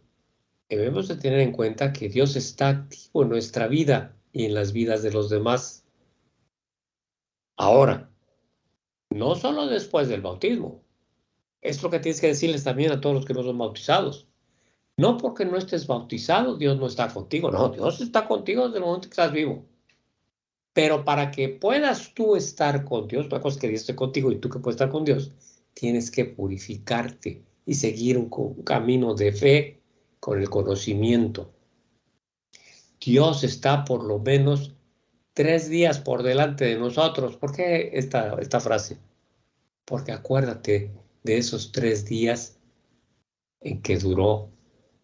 debemos de tener en cuenta que Dios está activo en nuestra vida y en las vidas de los demás. Ahora, no solo después del bautismo. Es lo que tienes que decirles también a todos los que no son bautizados. No porque no estés bautizado, Dios no está contigo. No, Dios está contigo desde el momento que estás vivo. Pero para que puedas tú estar con Dios, una cosa es que Dios esté contigo y tú que puedes estar con Dios, tienes que purificarte y seguir un camino de fe con el conocimiento. Dios está por lo menos 3 días por delante de nosotros. ¿Por qué esta frase? Porque acuérdate de esos 3 días en que duró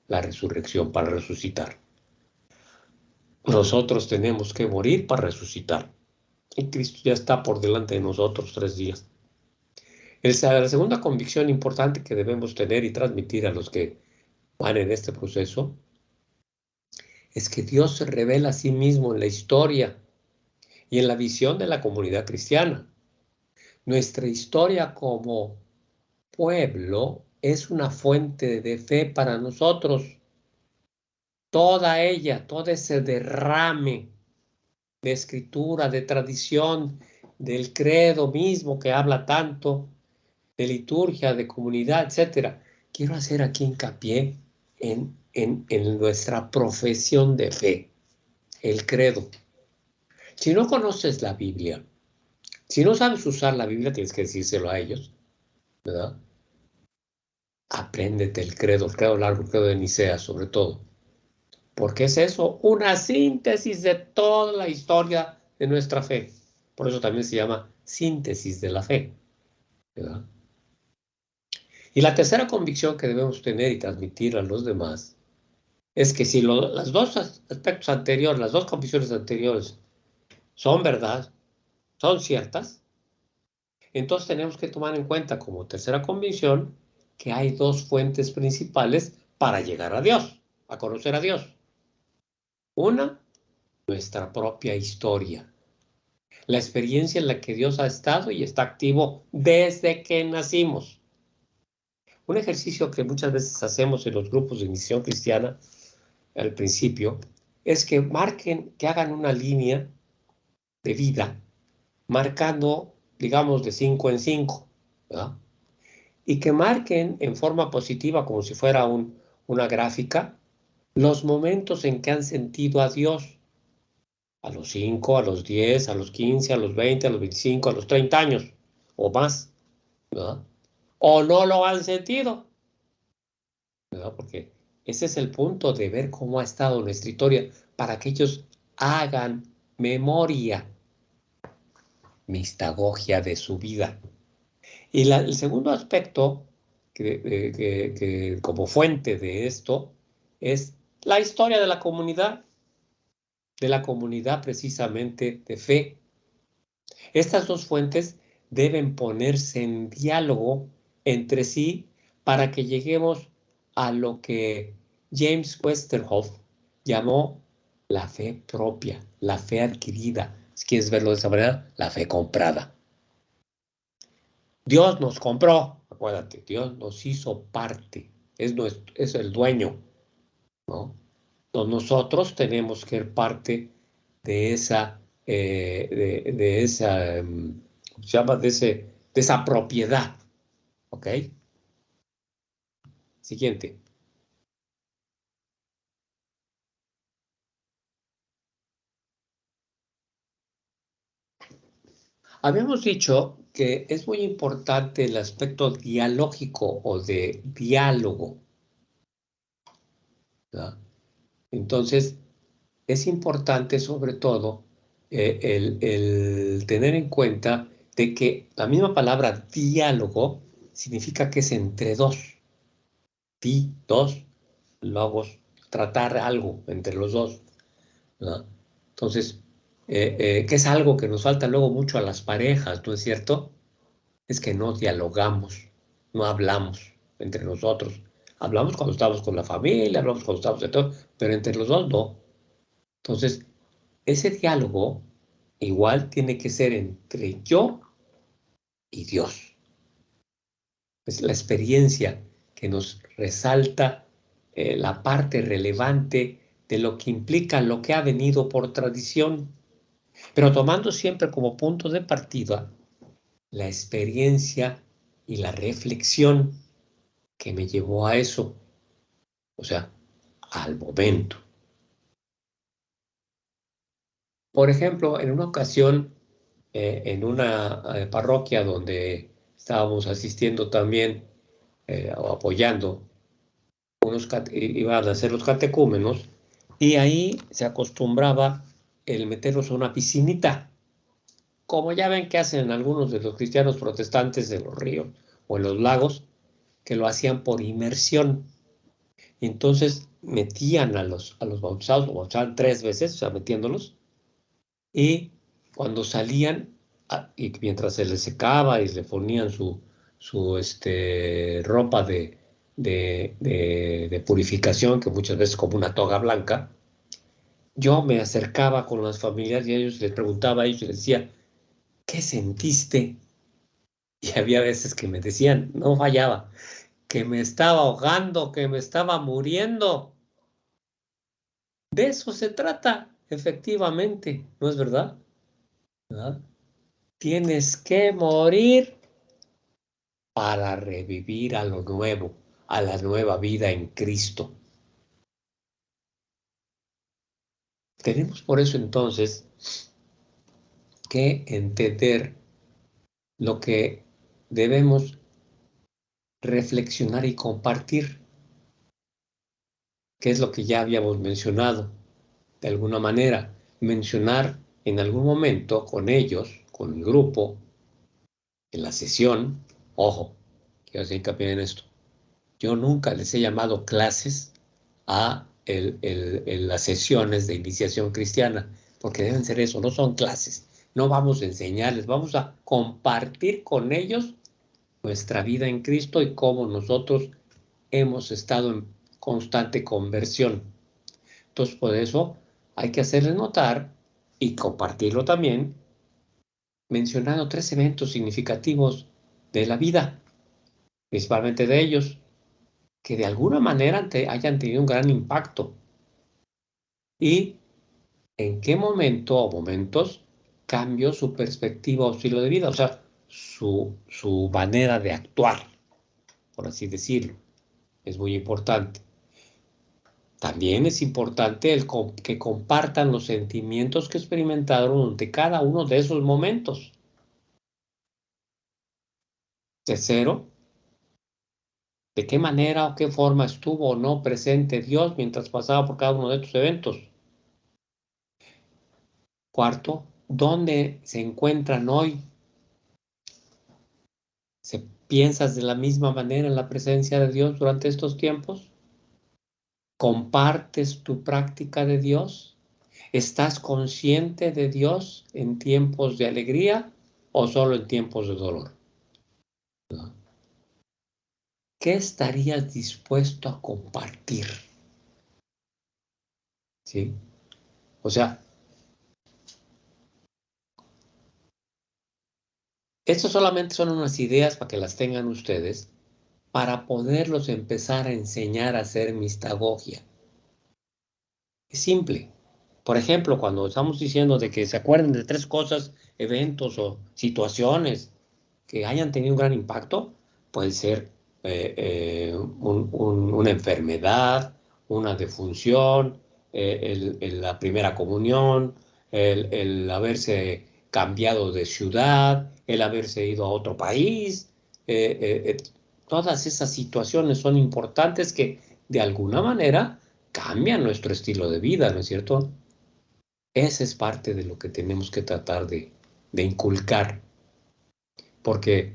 la resurrección para resucitar. Nosotros tenemos que morir para resucitar. Y Cristo ya está por delante de nosotros 3 días. La segunda convicción importante que debemos tener y transmitir a los que van en este proceso es que Dios se revela a sí mismo en la historia y en la visión de la comunidad cristiana. Nuestra historia como pueblo es una fuente de fe para nosotros. Toda ella, todo ese derrame de escritura, de tradición, del credo mismo que habla tanto, de liturgia, de comunidad, etcétera. Quiero hacer aquí hincapié en nuestra profesión de fe, el credo. Si no conoces la Biblia, si no sabes usar la Biblia, tienes que decírselo a ellos, ¿verdad? Apréndete el credo largo, el credo de Nicea, sobre todo. Porque es eso, una síntesis de toda la historia de nuestra fe. Por eso también se llama síntesis de la fe, ¿verdad? Y la tercera convicción que debemos tener y transmitir a los demás es que si los dos aspectos anteriores, las dos convicciones anteriores son verdad, son ciertas, entonces tenemos que tomar en cuenta como tercera convicción que hay dos fuentes principales para llegar a Dios, a conocer a Dios. Una, nuestra propia historia, la experiencia en la que Dios ha estado y está activo desde que nacimos. Un ejercicio que muchas veces hacemos en los grupos de iniciación cristiana al principio es que marquen, que hagan una línea de vida, marcando, digamos, de 5 en 5, ¿verdad? Y que marquen en forma positiva, como si fuera una gráfica, los momentos en que han sentido a Dios. A los 5, a los 10, a los 15, a los 20, a los 25, a los 30 años o más, ¿verdad? O no lo han sentido, ¿verdad? Porque ese es el punto de ver cómo ha estado nuestra historia para que ellos hagan memoria, mistagogia de su vida. Y el segundo aspecto que como fuente de esto es la historia de la comunidad precisamente de fe. Estas dos fuentes deben ponerse en diálogo entre sí para que lleguemos a lo que James Westerhoff llamó la fe propia, la fe adquirida. Si quieres verlo de esa manera, la fe comprada. Dios nos compró, acuérdate, Dios nos hizo parte, es el dueño, ¿no? Entonces nosotros tenemos que ser parte de esa, de esa, ¿cómo se llama? De esa propiedad, ¿ok? Siguiente. Habíamos dicho que es muy importante el aspecto dialógico o de diálogo, ¿verdad? Entonces, es importante sobre todo el tener en cuenta de que la misma palabra diálogo significa que es entre dos, dos, logos, tratar algo entre los dos, ¿verdad? Entonces, que es algo que nos falta luego mucho a las parejas, ¿no es cierto? Es que no dialogamos, no hablamos entre nosotros. Hablamos cuando estamos con la familia, hablamos cuando estamos de todo, pero entre los dos no. Entonces, ese diálogo igual tiene que ser entre yo y Dios. Es la experiencia que nos resalta la parte relevante de lo que implica lo que ha venido por tradición, pero tomando siempre como punto de partida la experiencia y la reflexión que me llevó a eso, o sea, al momento. Por ejemplo, en una ocasión, en una parroquia donde estábamos asistiendo también o apoyando, iban a hacer los catecúmenos, y ahí se acostumbraba el meterlos a una piscinita, como ya ven que hacen algunos de los cristianos protestantes en los ríos o en los lagos, que lo hacían por inmersión. Y entonces metían a los bautizados, lo bautizaban 3 veces, o sea, metiéndolos, y cuando salían, y mientras se les secaba y le ponían su ropa de purificación, que muchas veces como una toga blanca, yo me acercaba con las familias y ellos les preguntaba a ellos y les decía, ¿qué sentiste? Y había veces que me decían, no fallaba, que me estaba ahogando, que me estaba muriendo. De eso se trata. efectivamente, ¿no es verdad? ¿Verdad? Tienes que morir para revivir a lo nuevo, a la nueva vida en Cristo. Tenemos por eso entonces que entender lo que debemos reflexionar y compartir, que es lo que ya habíamos mencionado. De alguna manera, mencionar en algún momento con ellos, con el grupo, en la sesión, ojo, quiero hacer hincapié en esto. Yo nunca les he llamado clases a las sesiones de iniciación cristiana, porque deben ser eso, no son clases. No vamos a enseñarles, vamos a compartir con ellos nuestra vida en Cristo y cómo nosotros hemos estado en constante conversión. Entonces, por eso hay que hacerles notar y compartirlo también, mencionando 3 eventos significativos de la vida, principalmente de ellos, que de alguna manera hayan tenido un gran impacto. Y en qué momento o momentos cambió su perspectiva o estilo de vida, o sea, su manera de actuar, por así decirlo. Es muy importante. También es importante que compartan los sentimientos que experimentaron durante cada uno de esos momentos. Tercero, de qué manera o qué forma estuvo o no presente Dios mientras pasaba por cada uno de estos eventos. Cuarto, ¿dónde se encuentran hoy? ¿Piensas de la misma manera en la presencia de Dios durante estos tiempos? ¿Compartes tu práctica de Dios? ¿Estás consciente de Dios en tiempos de alegría o solo en tiempos de dolor? ¿Qué estarías dispuesto a compartir? ¿Sí? O sea, esto solamente son unas ideas para que las tengan ustedes, para poderlos empezar a enseñar a hacer mistagogia. Es simple. Por ejemplo, cuando estamos diciendo de que se acuerden de 3 cosas, eventos o situaciones que hayan tenido un gran impacto, puede ser una enfermedad, una defunción, la primera comunión, el haberse cambiado de ciudad, el haberse ido a otro país. Todas esas situaciones son importantes que de alguna manera cambian nuestro estilo de vida, ¿no es cierto? Esa es parte de lo que tenemos que tratar de inculcar, porque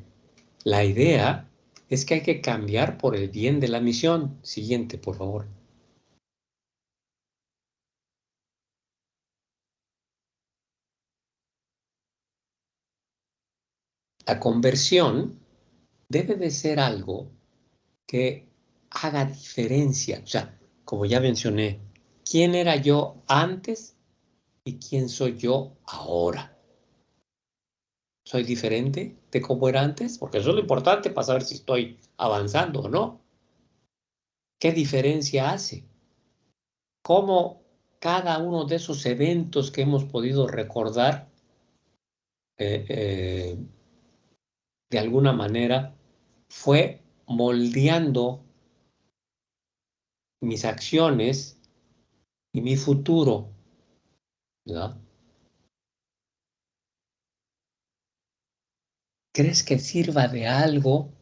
la idea es que hay que cambiar por el bien de la misión. Siguiente, por favor. La conversión debe de ser algo que haga diferencia. O sea, como ya mencioné, ¿quién era yo antes y quién soy yo ahora? ¿Soy diferente de cómo era antes? Porque eso es lo importante para saber si estoy avanzando o no. ¿Qué diferencia hace? ¿Cómo cada uno de esos eventos que hemos podido recordar eh, eh, de alguna manera fue moldeando mis acciones y mi futuro, ¿verdad? ¿Crees que sirva de algo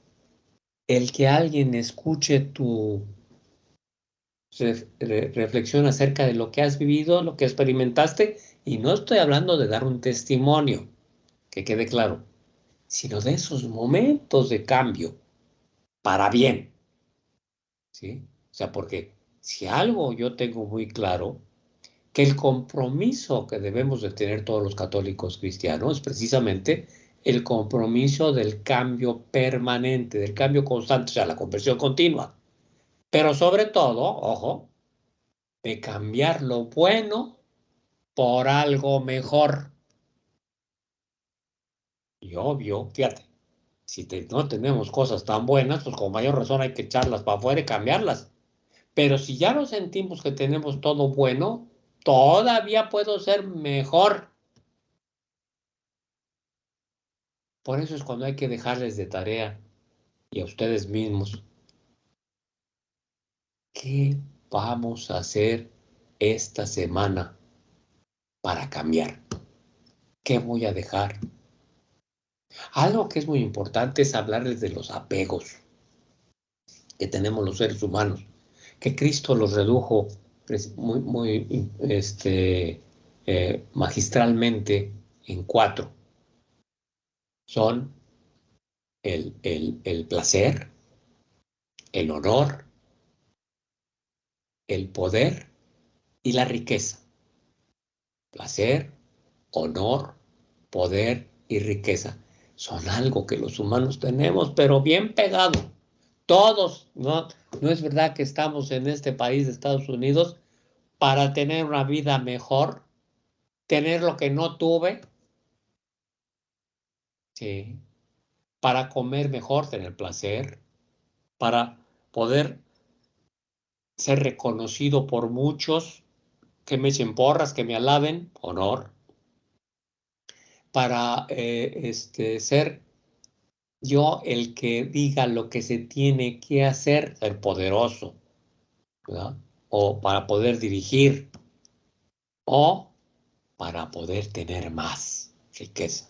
el que alguien escuche tu reflexión acerca de lo que has vivido, lo que experimentaste? Y no estoy hablando de dar un testimonio, que quede claro, sino de esos momentos de cambio para bien, ¿sí? O sea, porque si algo yo tengo muy claro, que el compromiso que debemos de tener todos los católicos cristianos es precisamente el compromiso del cambio permanente, del cambio constante, o sea, la conversión continua. Pero sobre todo, ojo, de cambiar lo bueno por algo mejor. Y obvio, fíjate, si no tenemos cosas tan buenas, pues con mayor razón hay que echarlas para afuera y cambiarlas. Pero si ya no sentimos que tenemos todo bueno, Todavía puedo ser mejor. Por eso es cuando hay que dejarles de tarea y a ustedes mismos. ¿Qué vamos a hacer esta semana para cambiar? ¿Qué voy a dejar? Algo que es muy importante es hablarles de los apegos que tenemos los seres humanos, que Cristo los redujo muy magistralmente en 4. Son el placer, el honor, el poder y la riqueza. Placer, honor, poder y riqueza. Son algo que los humanos tenemos, pero bien pegado. Todos, ¿no? No es verdad que estamos en este país de Estados Unidos para tener una vida mejor, tener lo que no tuve, sí, para comer mejor, tener placer, para poder ser reconocido por muchos, que me echen porras, que me alaben, honor, para ser yo el que diga lo que se tiene que hacer, ser poderoso, ¿verdad? O para poder dirigir, o para poder tener más riqueza.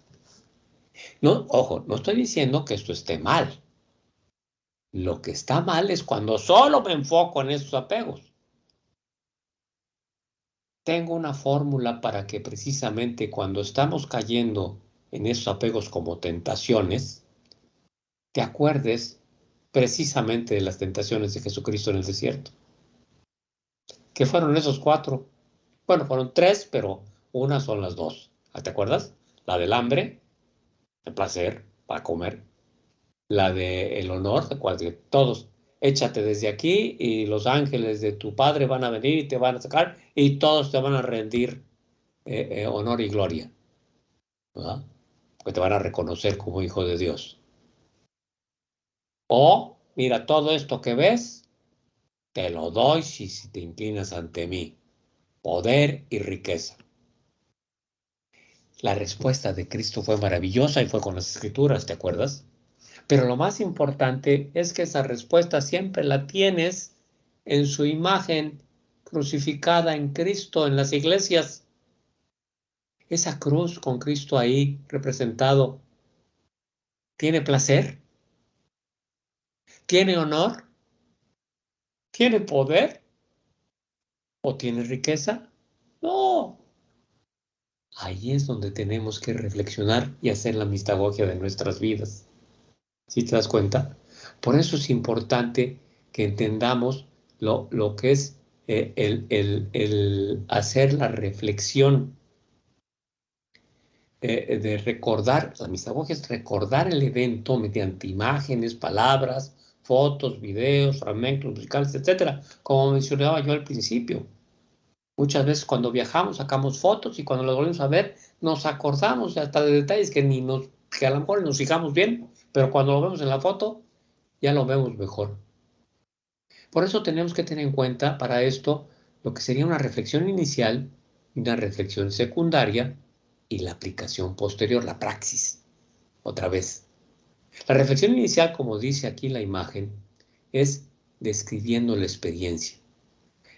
No, ojo, no estoy diciendo que esto esté mal. Lo que está mal es cuando solo me enfoco en esos apegos. Tengo una fórmula para que precisamente cuando estamos cayendo en esos apegos como tentaciones, te acuerdes precisamente de las tentaciones de Jesucristo en el desierto. ¿Qué fueron esos 4? Bueno, fueron 3, pero una son las 2. ¿Te acuerdas? La del hambre, el placer para comer. La del honor, de cual todos, échate desde aquí y los ángeles de tu Padre van a venir y te van a sacar y todos te van a rendir honor y gloria, ¿verdad? Porque te van a reconocer como hijo de Dios. O, mira, todo esto que ves, te lo doy si te inclinas ante mí. Poder y riqueza. La respuesta de Cristo fue maravillosa y fue con las escrituras, ¿te acuerdas? Pero lo más importante es que esa respuesta siempre la tienes en su imagen crucificada en Cristo, en las iglesias. Esa cruz con Cristo ahí representado, ¿tiene placer? ¿Tiene honor? ¿Tiene poder? ¿O tiene riqueza? No. Ahí es donde tenemos que reflexionar y hacer la mistagogia de nuestras vidas. ¿Sí te das cuenta? Por eso es importante que entendamos lo que es el hacer la reflexión de recordar, la mistagogia es recordar el evento mediante imágenes, palabras, fotos, videos, fragmentos musicales, etcétera, como mencionaba yo al principio. Muchas veces cuando viajamos sacamos fotos y cuando las volvemos a ver nos acordamos hasta de detalles que a lo mejor nos fijamos bien, pero cuando lo vemos en la foto ya lo vemos mejor. Por eso tenemos que tener en cuenta para esto lo que sería una reflexión inicial y una reflexión secundaria y la aplicación posterior, la praxis. Otra vez. La reflexión inicial, como dice aquí la imagen, es describiendo la experiencia.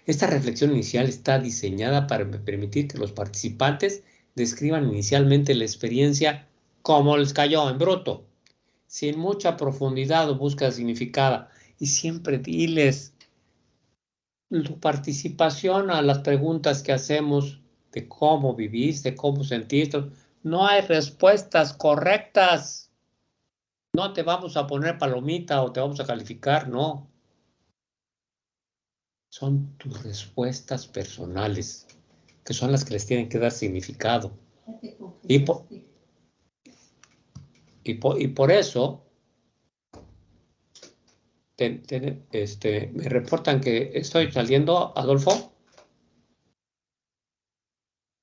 Esta reflexión inicial está diseñada para permitir que los participantes describan inicialmente la experiencia como les cayó en bruto, sin mucha profundidad o búsqueda significada. Y siempre diles tu participación a las preguntas que hacemos de cómo vivís, de cómo sentís. No hay respuestas correctas. No te vamos a poner palomita o te vamos a calificar, no. Son tus respuestas personales, que son las que les tienen que dar significado. Y por eso me reportan que estoy saliendo, Adolfo.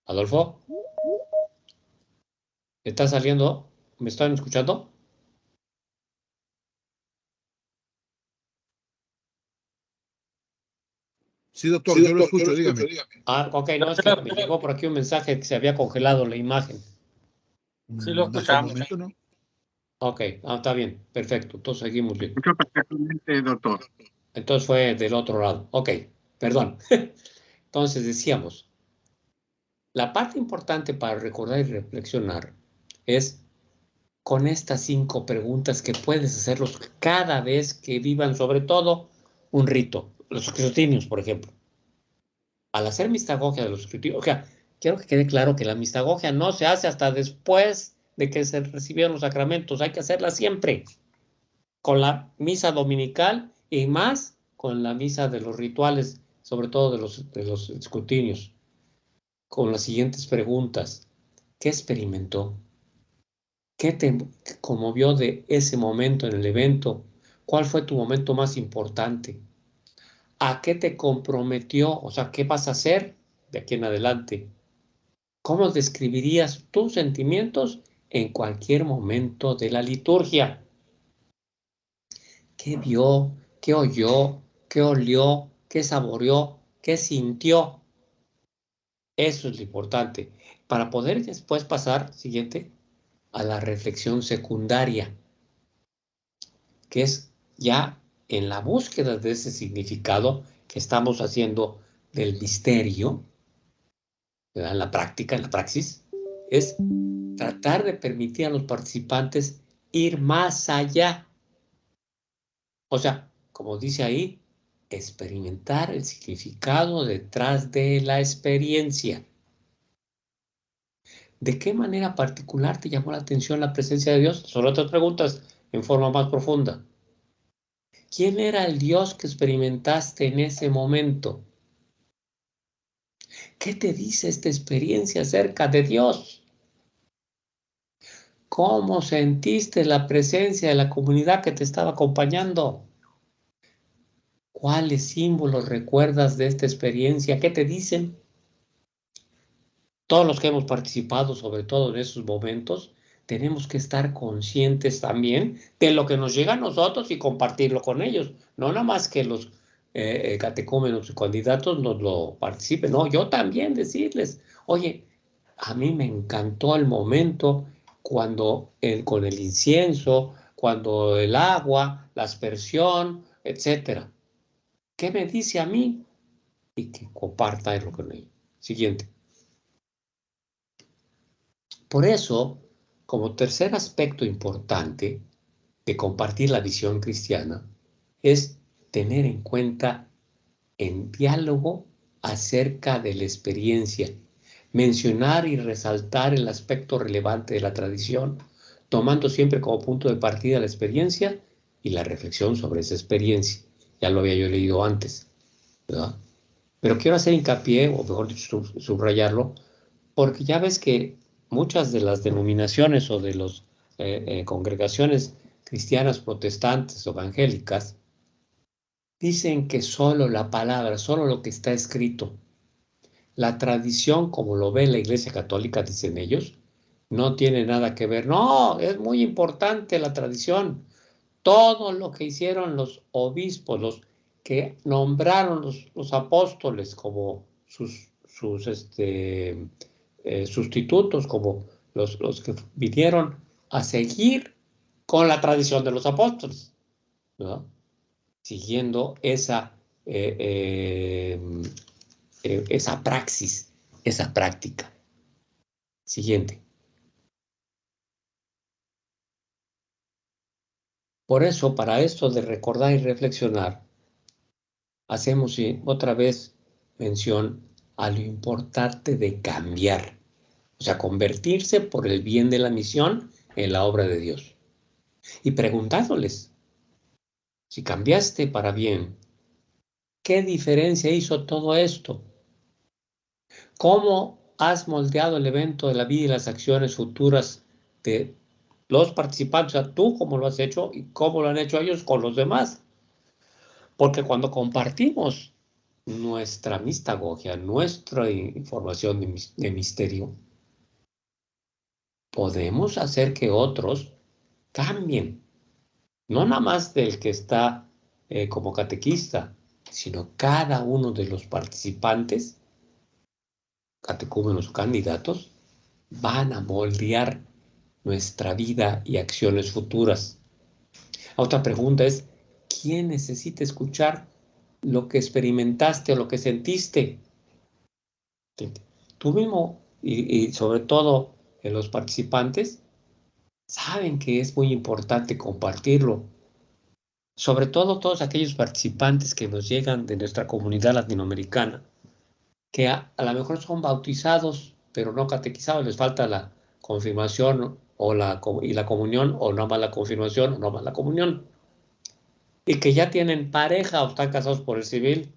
Adolfo, ¿estás saliendo? ¿Me están escuchando? Sí, doctor, yo lo escucho, dígame. Ah, ok, no, es que me llegó por aquí un mensaje que se había congelado la imagen. Sí, lo Hasta el escuchamos. momento no. Ok, está bien, perfecto, entonces seguimos bien. Escucho perfectamente, doctor. Entonces fue del otro lado. Ok, perdón. Entonces decíamos, la parte importante para recordar y reflexionar es con estas 5 preguntas que puedes hacerlos cada vez que vivan, sobre todo, un rito. Los escrutinios, por ejemplo. Al hacer mistagogia de los escrutinios, o sea, quiero que quede claro que la mistagogia no se hace hasta después de que se recibieron los sacramentos. Hay que hacerla siempre, con la misa dominical y más con la misa de los rituales, sobre todo de los escrutinios, con las siguientes preguntas. ¿Qué experimentó? ¿Qué te conmovió de ese momento en el evento? ¿Cuál fue tu momento más importante? ¿A qué te comprometió? O sea, ¿qué vas a hacer de aquí en adelante? ¿Cómo describirías tus sentimientos en cualquier momento de la liturgia? ¿Qué vio? ¿Qué oyó? ¿Qué olió? ¿Qué saboreó? ¿Qué sintió? Eso es lo importante. Para poder después pasar, siguiente, a la reflexión secundaria, que es ya en la búsqueda de ese significado que estamos haciendo del misterio, ¿verdad? En la práctica, en la praxis, es tratar de permitir a los participantes ir más allá. O sea, como dice ahí, experimentar el significado detrás de la experiencia. ¿De qué manera particular te llamó la atención la presencia de Dios? Son otras preguntas en forma más profunda. ¿Quién era el Dios que experimentaste en ese momento? ¿Qué te dice esta experiencia acerca de Dios? ¿Cómo sentiste la presencia de la comunidad que te estaba acompañando? ¿Cuáles símbolos recuerdas de esta experiencia? ¿Qué te dicen? Todos los que hemos participado, sobre todo en esos momentos, tenemos que estar conscientes también de lo que nos llega a nosotros y compartirlo con ellos. No nada más que los catecúmenos y candidatos nos lo participen, no, yo también decirles, oye, a mí me encantó el momento cuando con el incienso, cuando el agua, la aspersión, etcétera. ¿Qué me dice a mí? Y que comparta eso con ellos. Siguiente. Por eso, como tercer aspecto importante de compartir la visión cristiana, es tener en cuenta en diálogo acerca de la experiencia, mencionar y resaltar el aspecto relevante de la tradición, tomando siempre como punto de partida la experiencia y la reflexión sobre esa experiencia. Ya lo había yo leído antes, ¿verdad? Pero quiero hacer hincapié, o mejor dicho, subrayarlo, porque ya ves que muchas de las denominaciones o de las congregaciones cristianas protestantes o evangélicas dicen que solo la palabra, solo lo que está escrito, la tradición, como lo ve la Iglesia Católica, dicen ellos, no tiene nada que ver. No, es muy importante la tradición. Todo lo que hicieron los obispos, los que nombraron los apóstoles como sus sustitutos, como los que vinieron a seguir con la tradición de los apóstoles, ¿no? Siguiendo eh, eh, esa praxis, esa práctica. Siguiente. Por eso, para esto de recordar y reflexionar, hacemos otra vez mención a lo importante de cambiar, o sea, convertirse por el bien de la misión en la obra de Dios. Y preguntándoles, si cambiaste para bien, ¿qué diferencia hizo todo esto? ¿Cómo has moldeado el evento de la vida y las acciones futuras de los participantes? O sea, tú cómo lo has hecho y cómo lo han hecho ellos con los demás. Porque cuando compartimos nuestra mistagogia, nuestra información de misterio, podemos hacer que otros cambien. No nada más del que está como catequista, sino cada uno de los participantes, catecúmenos o candidatos, van a moldear nuestra vida y acciones futuras. Otra pregunta es, ¿quién necesita escuchar lo que experimentaste o lo que sentiste? Tú mismo y sobre todo los participantes saben que es muy importante compartirlo. Sobre todo todos aquellos participantes que nos llegan de nuestra comunidad latinoamericana, que a lo mejor son bautizados, pero no catequizados, les falta la confirmación y la comunión, o no más la confirmación, o no más la comunión, y que ya tienen pareja o están casados por el civil,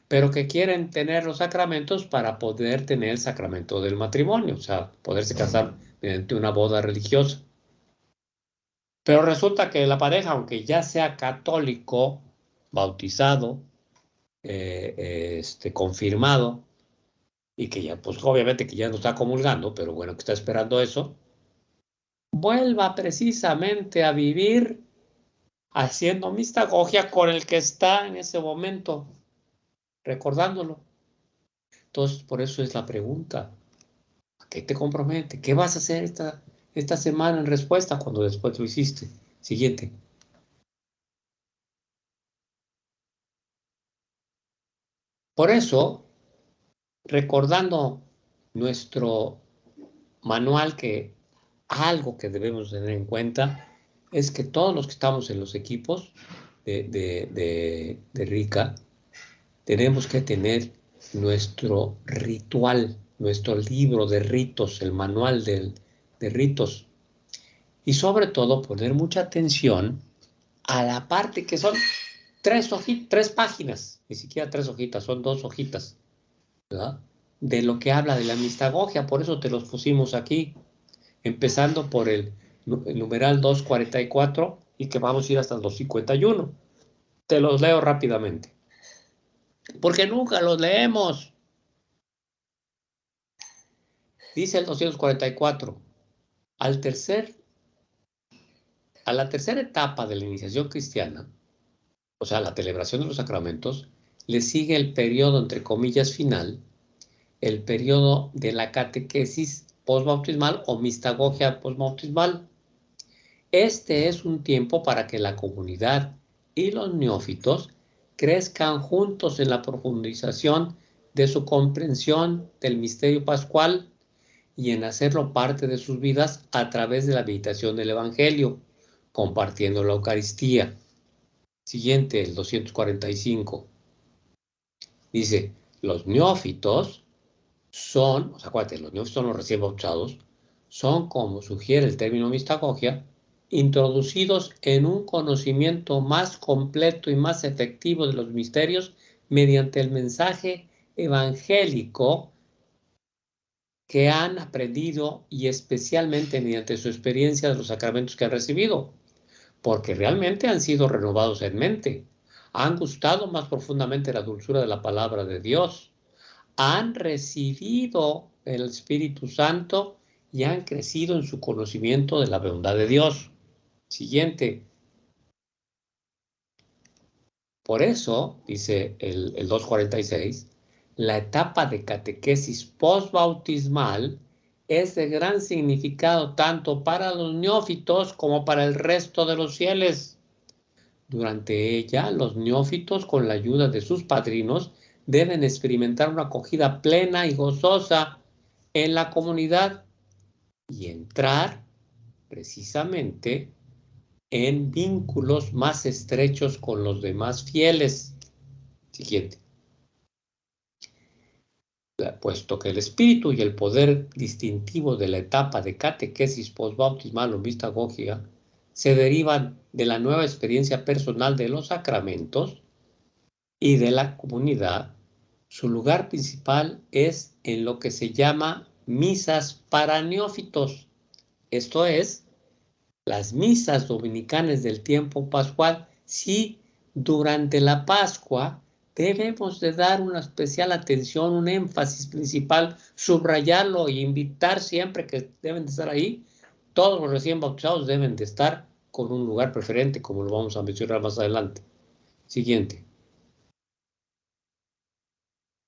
pero que quieren tener los sacramentos para poder tener el sacramento del matrimonio, o sea, poderse casar mediante una boda religiosa. Pero resulta que la pareja, aunque ya sea católico, bautizado, confirmado, y que ya, pues obviamente que ya no está comulgando, pero bueno, que está esperando eso, vuelva precisamente a vivir haciendo mistagogia con el que está en ese momento, recordándolo. Entonces, por eso es la pregunta, ¿a qué te compromete? ¿Qué vas a hacer esta semana en respuesta cuando después lo hiciste? Siguiente. Por eso, recordando nuestro manual, que algo que debemos tener en cuenta es que todos los que estamos en los equipos de RICA tenemos que tener nuestro ritual, nuestro libro de ritos, el manual de ritos, y sobre todo poner mucha atención a la parte que son tres páginas, ni siquiera 3 hojitas, son 2 hojitas, ¿verdad? De lo que habla de la mistagogia. Por eso te los pusimos aquí, empezando por el numeral 244 y que vamos a ir hasta el 251. Te los leo rápidamente, porque nunca los leemos. Dice el 244, a la tercera etapa de la iniciación cristiana, o sea, la celebración de los sacramentos, le sigue el periodo, entre comillas, final, el periodo de la catequesis posbautismal o mistagogia posbautismal. Este es un tiempo para que la comunidad y los neófitos crezcan juntos en la profundización de su comprensión del misterio pascual y en hacerlo parte de sus vidas a través de la meditación del Evangelio, compartiendo la Eucaristía. Siguiente, el 245. Dice, los neófitos son, o sea, acuérdate, los neófitos son los recién bautizados, son, como sugiere el término mistagogia, introducidos en un conocimiento más completo y más efectivo de los misterios mediante el mensaje evangélico que han aprendido y especialmente mediante su experiencia de los sacramentos que han recibido, porque realmente han sido renovados en mente, han gustado más profundamente la dulzura de la palabra de Dios, han recibido el Espíritu Santo y han crecido en su conocimiento de la bondad de Dios. Siguiente. Por eso, dice el 246, la etapa de catequesis postbautismal es de gran significado tanto para los neófitos como para el resto de los fieles. Durante ella, los neófitos, con la ayuda de sus padrinos, deben experimentar una acogida plena y gozosa en la comunidad y entrar precisamente en vínculos más estrechos con los demás fieles. Siguiente. Puesto que el espíritu y el poder distintivo de la etapa de catequesis postbautismal o mistagogia se derivan de la nueva experiencia personal de los sacramentos y de la comunidad, su lugar principal es en lo que se llama misas para neófitos, esto es, las misas dominicanas del tiempo pascual. Sí, durante la Pascua debemos de dar una especial atención, un énfasis principal, subrayarlo e invitar siempre que deben de estar ahí. Todos los recién bautizados deben de estar con un lugar preferente, como lo vamos a mencionar más adelante. Siguiente.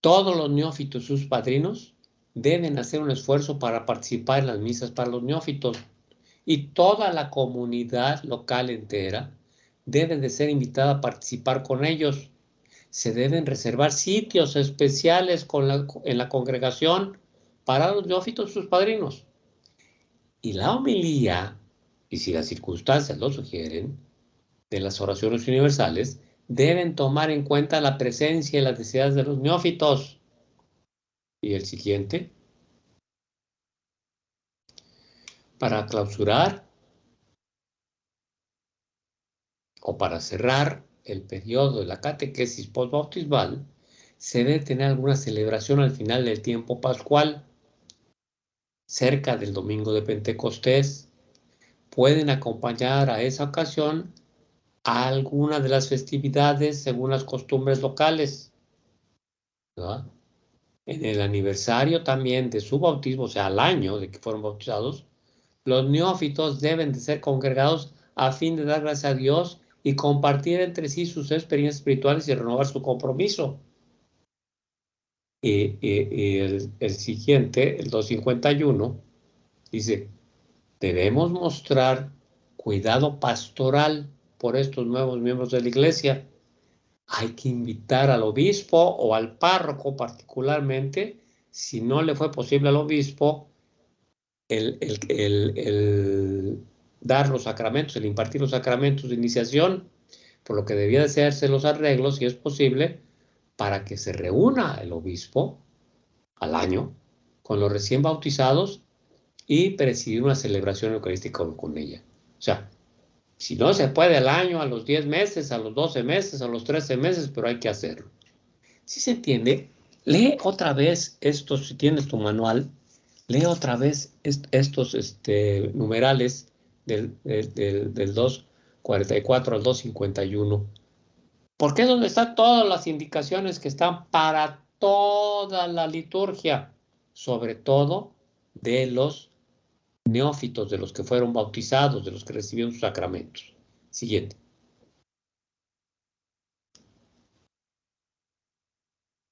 Todos los neófitos y sus padrinos deben hacer un esfuerzo para participar en las misas para los neófitos. Y toda la comunidad local entera debe de ser invitada a participar con ellos. Se deben reservar sitios especiales en la congregación para los neófitos y sus padrinos. Y la homilía, y si las circunstancias lo sugieren, de las oraciones universales, deben tomar en cuenta la presencia y las necesidades de los neófitos. Y el siguiente. Para clausurar o para cerrar el periodo de la catequesis postbautismal, se debe tener alguna celebración al final del tiempo pascual, cerca del domingo de Pentecostés. Pueden acompañar a esa ocasión a alguna de las festividades según las costumbres locales, ¿verdad? En el aniversario también de su bautismo, o sea, al año de que fueron bautizados, los neófitos deben de ser congregados a fin de dar gracias a Dios y compartir entre sí sus experiencias espirituales y renovar su compromiso. Y el siguiente, el 251, dice, debemos mostrar cuidado pastoral por estos nuevos miembros de la iglesia. Hay que invitar al obispo o al párroco particularmente, si no le fue posible al obispo, el dar los sacramentos, el impartir los sacramentos de iniciación, por lo que debía de hacerse los arreglos, si es posible, para que se reúna el obispo al año con los recién bautizados y presidir una celebración eucarística con ella. O sea, si no se puede al año, a los 10 meses, a los 12 meses, a los 13 meses, pero hay que hacerlo. ¿Sí se entiende? Lee otra vez esto, si tienes tu manual, lee otra vez estos numerales del 244 al 251, porque es donde están todas las indicaciones que están para toda la liturgia, sobre todo de los neófitos, de los que fueron bautizados, de los que recibieron sus sacramentos. Siguiente.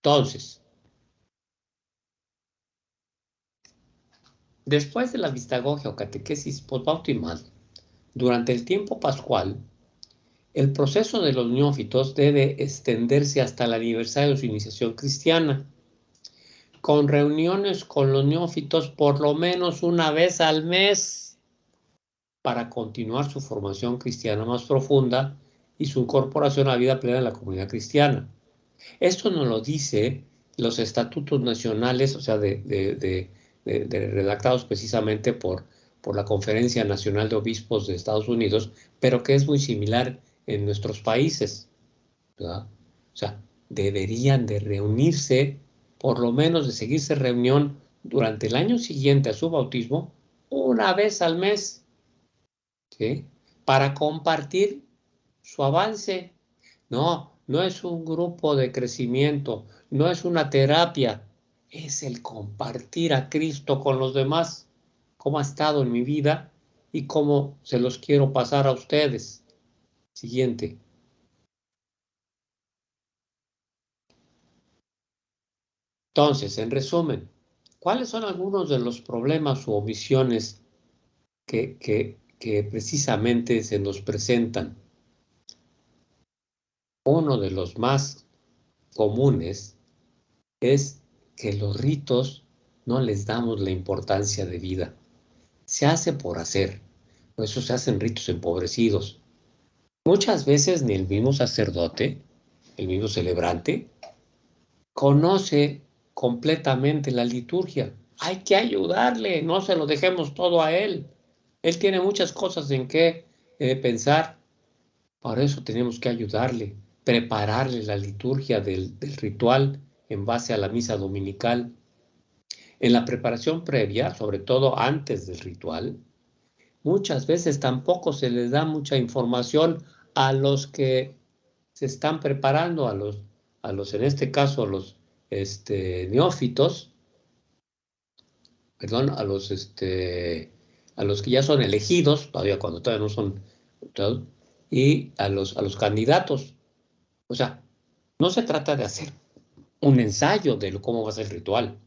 Entonces, después de la vistagogia o catequesis postbautismal, durante el tiempo pascual, el proceso de los neófitos debe extenderse hasta el aniversario de su iniciación cristiana, con reuniones con los neófitos por lo menos una vez al mes para continuar su formación cristiana más profunda y su incorporación a la vida plena de la comunidad cristiana. Esto nos lo dice los estatutos nacionales, o sea, redactados precisamente por la Conferencia Nacional de Obispos de Estados Unidos, pero que es muy similar en nuestros países, ¿verdad? O sea, deberían de reunirse, por lo menos de seguirse reunión durante el año siguiente a su bautismo, una vez al mes, ¿sí? Para compartir su avance. No, no es un grupo de crecimiento, no es una terapia, es el compartir a Cristo con los demás, cómo ha estado en mi vida y cómo se los quiero pasar a ustedes. Siguiente. Entonces, en resumen, ¿cuáles son algunos de los problemas u omisiones que precisamente se nos presentan? Uno de los más comunes es que los ritos no les damos la importancia de vida. Se hace por hacer, por eso se hacen ritos empobrecidos. Muchas veces ni el mismo sacerdote, el mismo celebrante, conoce completamente la liturgia. Hay que ayudarle, no se lo dejemos todo a él. Él tiene muchas cosas en que pensar. Por eso tenemos que ayudarle, prepararle la liturgia del ritual en base a la misa dominical. En la preparación previa, sobre todo antes del ritual, muchas veces tampoco se les da mucha información a los que se están preparando, a los en este caso, a los neófitos, perdón, a los que ya son elegidos, todavía cuando todavía no son, y a los candidatos. O sea, no se trata de hacer un ensayo de cómo va a ser el ritual,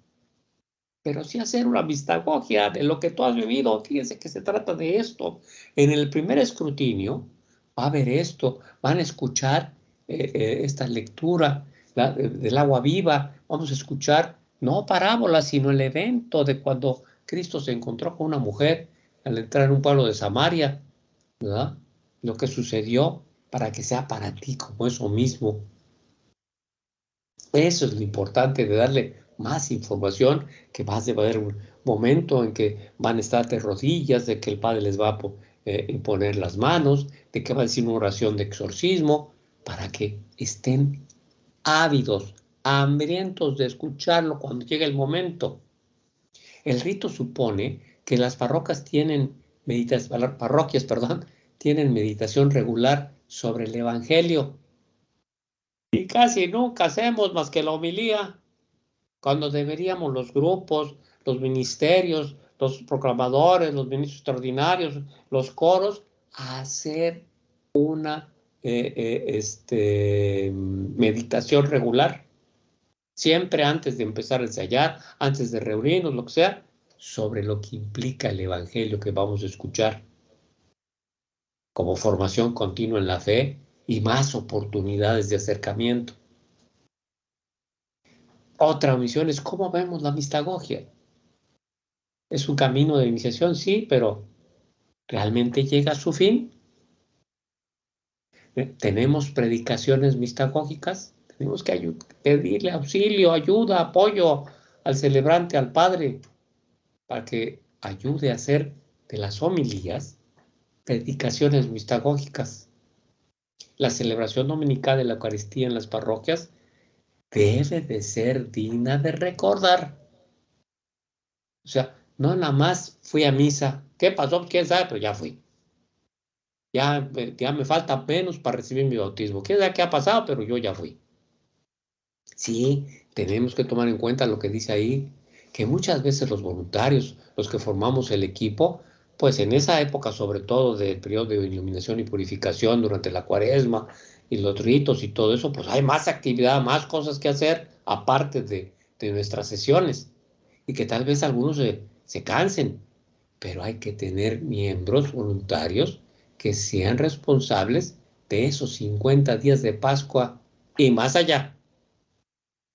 pero sí hacer una mistagogia de lo que tú has vivido. Fíjense que se trata de esto. En el primer escrutinio va a haber esto, van a escuchar esta lectura del agua viva, vamos a escuchar no parábolas, sino el evento de cuando Cristo se encontró con una mujer al entrar en un pueblo de Samaria, ¿verdad? Lo que sucedió para que sea para ti como eso mismo. Eso es lo importante de darle más información, que vas a haber un momento en que van a estar de rodillas, de que el Padre les va a imponer las manos, de que va a decir una oración de exorcismo, para que estén ávidos, hambrientos de escucharlo cuando llegue el momento. El rito supone que las parroquias tienen tienen meditación regular sobre el Evangelio. Y casi nunca hacemos más que la homilía, cuando deberíamos los grupos, los ministerios, los proclamadores, los ministros extraordinarios, los coros, hacer una meditación regular, siempre antes de empezar a ensayar, antes de reunirnos, lo que sea, sobre lo que implica el Evangelio que vamos a escuchar, como formación continua en la fe y más oportunidades de acercamiento. Otra misión es cómo vemos la mistagogia. Es un camino de iniciación, sí, pero ¿realmente llega a su fin? ¿Tenemos predicaciones mistagógicas? Tenemos que pedirle auxilio, ayuda, apoyo al celebrante, al Padre, para que ayude a hacer de las homilías predicaciones mistagógicas. La celebración dominical de la Eucaristía en las parroquias debe de ser digna de recordar. O sea, no nada más fui a misa. ¿Qué pasó? ¿Quién sabe? Pero ya fui. Ya me falta menos para recibir mi bautismo. ¿Quién sabe qué ha pasado? Pero yo ya fui. Sí, tenemos que tomar en cuenta lo que dice ahí, que muchas veces los voluntarios, los que formamos el equipo, pues en esa época, sobre todo del periodo de iluminación y purificación durante la Cuaresma y los ritos y todo eso, pues hay más actividad, más cosas que hacer aparte de nuestras sesiones, y que tal vez algunos se cansen, pero hay que tener miembros voluntarios que sean responsables de esos 50 días de Pascua y más allá.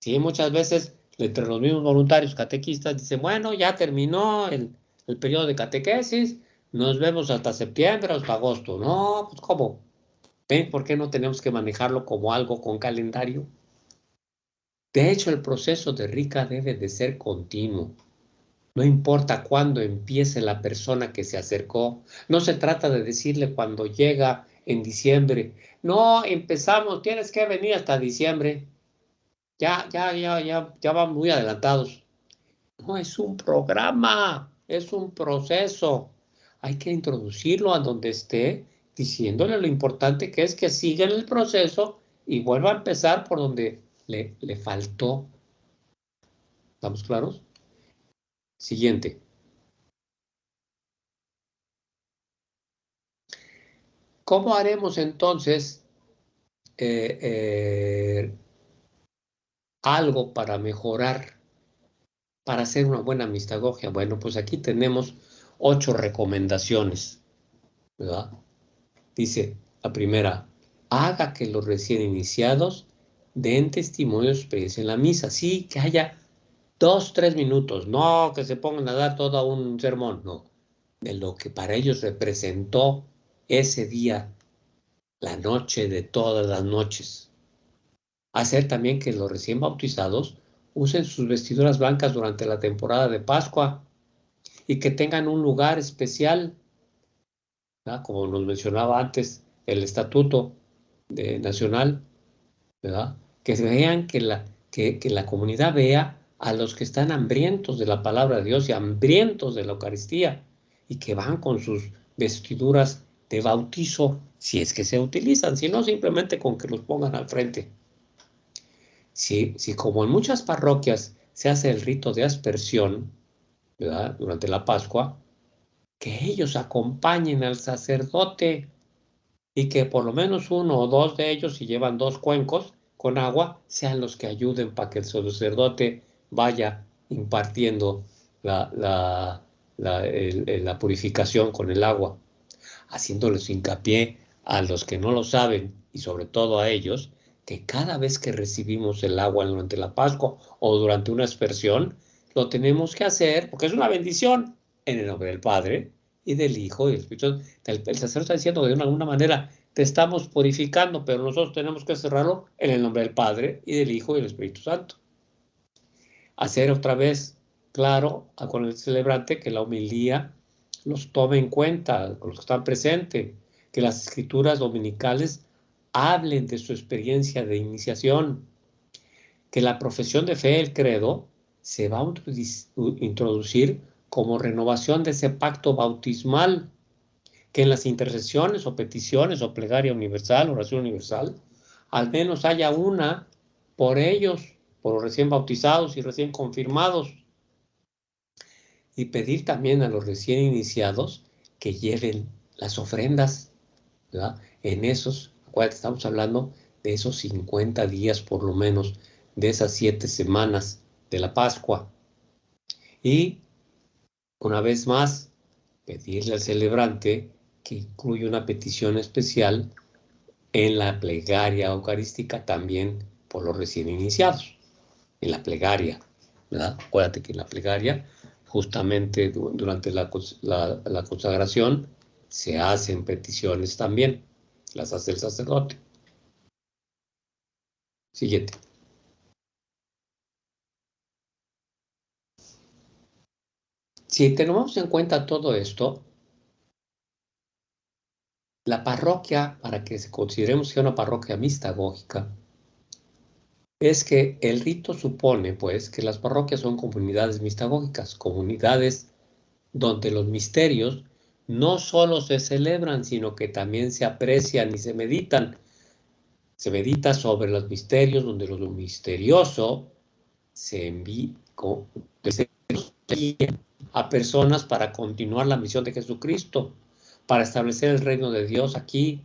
Sí, muchas veces entre los mismos voluntarios catequistas dicen, bueno, ya terminó el periodo de catequesis, nos vemos hasta septiembre o hasta agosto. No, pues ¿cómo? ¿Ven por qué no tenemos que manejarlo como algo con calendario? De hecho, el proceso de Rica debe de ser continuo. No importa cuándo empiece la persona que se acercó. No se trata de decirle cuando llega en diciembre, no, empezamos, tienes que venir hasta diciembre. Ya van muy adelantados. No es un programa, es un proceso. Hay que introducirlo a donde esté, diciéndole lo importante que es que siga en el proceso y vuelva a empezar por donde le faltó. ¿Estamos claros? Siguiente. ¿Cómo haremos entonces algo para mejorar, para hacer una buena mistagogia? Bueno, pues aquí tenemos 8 recomendaciones, ¿verdad? Dice la primera, haga que los recién iniciados den testimonio de su experiencia en la misa. Sí, que haya 2, 3 minutos, no que se pongan a dar todo un sermón, no, de lo que para ellos representó ese día, la noche de todas las noches. Hacer también que los recién bautizados usen sus vestiduras blancas durante la temporada de Pascua y que tengan un lugar especial, ¿verdad? Como nos mencionaba antes el estatuto nacional, ¿verdad? Que vean que la comunidad vea a los que están hambrientos de la palabra de Dios y hambrientos de la Eucaristía y que van con sus vestiduras de bautizo, si es que se utilizan, si no, simplemente con que los pongan al frente. Si como en muchas parroquias se hace el rito de aspersión, ¿verdad? Durante la Pascua, que ellos acompañen al sacerdote y que por lo menos uno o dos de ellos, si llevan 2 cuencos, con agua sean los que ayuden para que el sacerdote vaya impartiendo la purificación con el agua, haciéndoles hincapié a los que no lo saben y sobre todo a ellos, que cada vez que recibimos el agua durante la Pascua o durante una aspersión, lo tenemos que hacer porque es una bendición en el nombre del Padre y del Hijo y del Espíritu Santo. El sacerdote está diciendo que de alguna manera te estamos purificando, pero nosotros tenemos que cerrarlo en el nombre del Padre y del Hijo y del Espíritu Santo. Hacer otra vez claro con el celebrante que la homilía los tome en cuenta, con los que están presentes, que las escrituras dominicales hablen de su experiencia de iniciación, que la profesión de fe, el credo, se va a introducir como renovación de ese pacto bautismal, que en las intercesiones o peticiones o plegaria universal, oración universal, al menos haya una por ellos, por los recién bautizados y recién confirmados, y pedir también a los recién iniciados que lleven las ofrendas, ¿verdad? En esos, acuérdate, estamos hablando de esos 50 días por lo menos, de esas 7 semanas de la Pascua. Y una vez más, pedirle al celebrante que incluya una petición especial en la plegaria eucarística también por los recién iniciados, en la plegaria, ¿verdad? Acuérdate que en la plegaria, justamente durante la consagración, se hacen peticiones también, las hace el sacerdote. Siguiente. Si tenemos en cuenta todo esto, la parroquia, para que consideremos que es una parroquia mistagógica, es que el rito supone, pues, que las parroquias son comunidades mistagógicas, comunidades donde los misterios no solo se celebran, sino que también se aprecian y se meditan. Se medita sobre los misterios, donde lo misterioso se envía a personas para continuar la misión de Jesucristo, para establecer el reino de Dios aquí.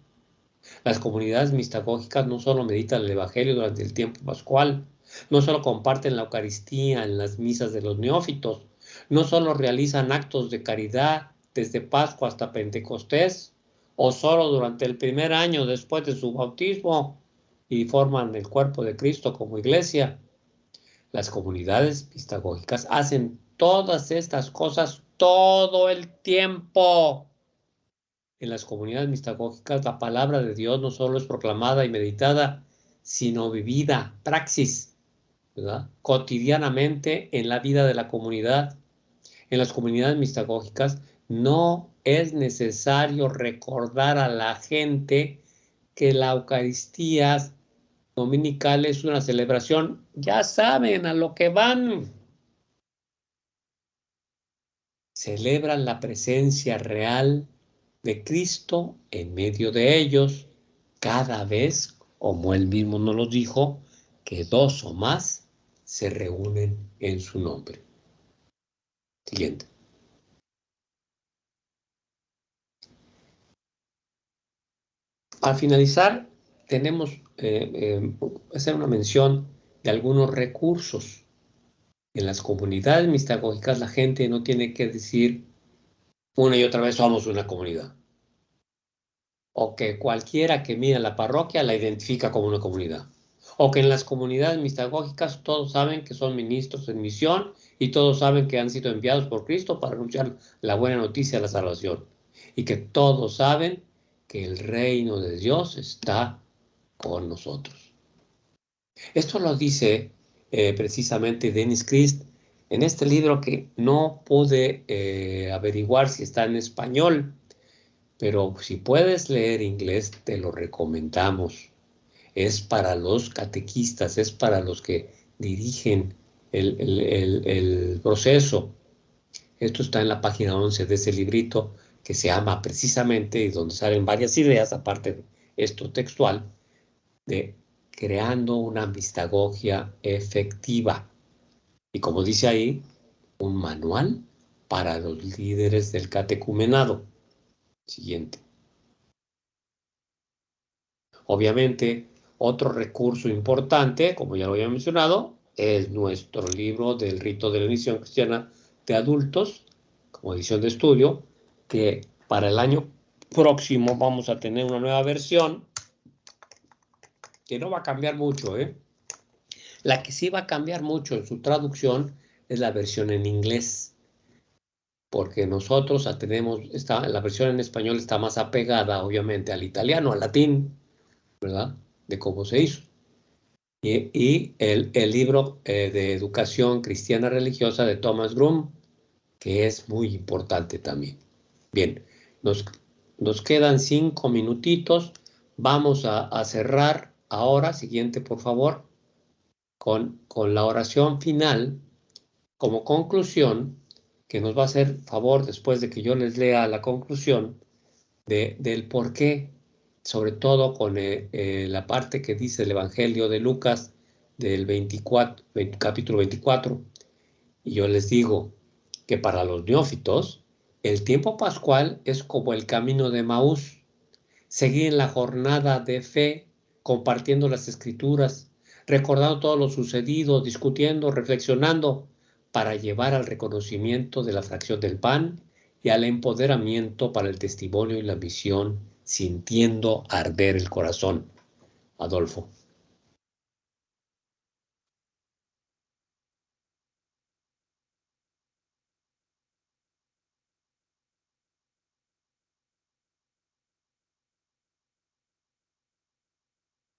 Las comunidades mistagógicas no solo meditan el Evangelio durante el tiempo pascual, no solo comparten la Eucaristía en las misas de los neófitos, no solo realizan actos de caridad desde Pascua hasta Pentecostés, o solo durante el primer año después de su bautismo, y forman el cuerpo de Cristo como iglesia. Las comunidades mistagógicas hacen todas estas cosas todo el tiempo. En las comunidades mistagógicas la palabra de Dios no solo es proclamada y meditada, sino vivida, praxis, ¿verdad? Cotidianamente en la vida de la comunidad. En las comunidades mistagógicas no es necesario recordar a la gente que la Eucaristía dominical es una celebración. Ya saben a lo que van. Celebran la presencia real de Cristo en medio de ellos, cada vez, como él mismo nos lo dijo, que 2 o más se reúnen en su nombre. Siguiente. Al finalizar, tenemos hacer una mención de algunos recursos. En las comunidades mistagógicas la gente no tiene que decir una y otra vez somos una comunidad. O que cualquiera que mira la parroquia la identifica como una comunidad. O que en las comunidades mistagógicas todos saben que son ministros en misión y todos saben que han sido enviados por Cristo para anunciar la buena noticia de la salvación. Y que todos saben que el reino de Dios está con nosotros. Esto lo dice precisamente Dennis Christ en este libro que no pude averiguar si está en español, pero si puedes leer inglés, te lo recomendamos. Es para los catequistas, es para los que dirigen el proceso. Esto está en la página 11 de ese librito que se llama precisamente, y donde salen varias ideas, aparte de esto textual, de creando una mistagogia efectiva. Y como dice ahí, un manual para los líderes del catecumenado. Siguiente. Obviamente, Otro recurso importante, como ya lo había mencionado, es nuestro libro del Rito de la Iniciación Cristiana de Adultos, como edición de estudio, que para el año próximo vamos a tener una nueva versión que no va a cambiar mucho, ¿eh? La que sí va a cambiar mucho en su traducción es la versión en inglés, porque nosotros tenemos, la versión en español está más apegada, obviamente, al italiano, al latín, ¿verdad? De cómo se hizo. Y el libro de Educación Cristiana Religiosa de Thomas Grum, que es muy importante también. Bien, nos quedan 5 minutitos. Vamos a cerrar ahora, siguiente por favor, con la oración final como conclusión, que nos va a hacer favor después de que yo les lea la conclusión del por qué, sobre todo con la parte que dice el Evangelio de Lucas del capítulo 24. Y yo les digo que para los neófitos, el tiempo pascual es como el camino de Maús, seguir en la jornada de fe, compartiendo las escrituras, recordando todo lo sucedido, discutiendo, reflexionando, para llevar al reconocimiento de la fracción del pan y al empoderamiento para el testimonio y la misión, sintiendo arder el corazón. Adolfo.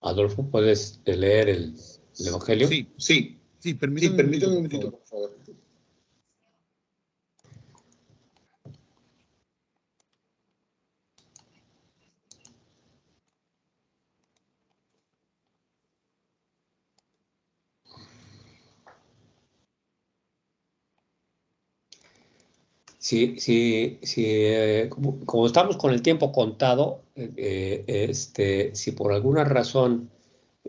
Adolfo, ¿puedes leer el Evangelio? Sí, permítame un momentito, por favor. Sí, como estamos con el tiempo contado, si por alguna razón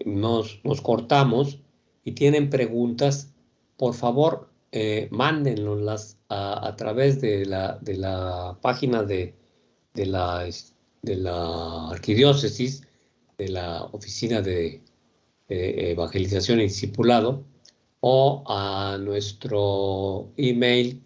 nos cortamos y tienen preguntas, por favor, mándennoslas a través de la página de la arquidiócesis, de la oficina de evangelización y discipulado, o a nuestro email,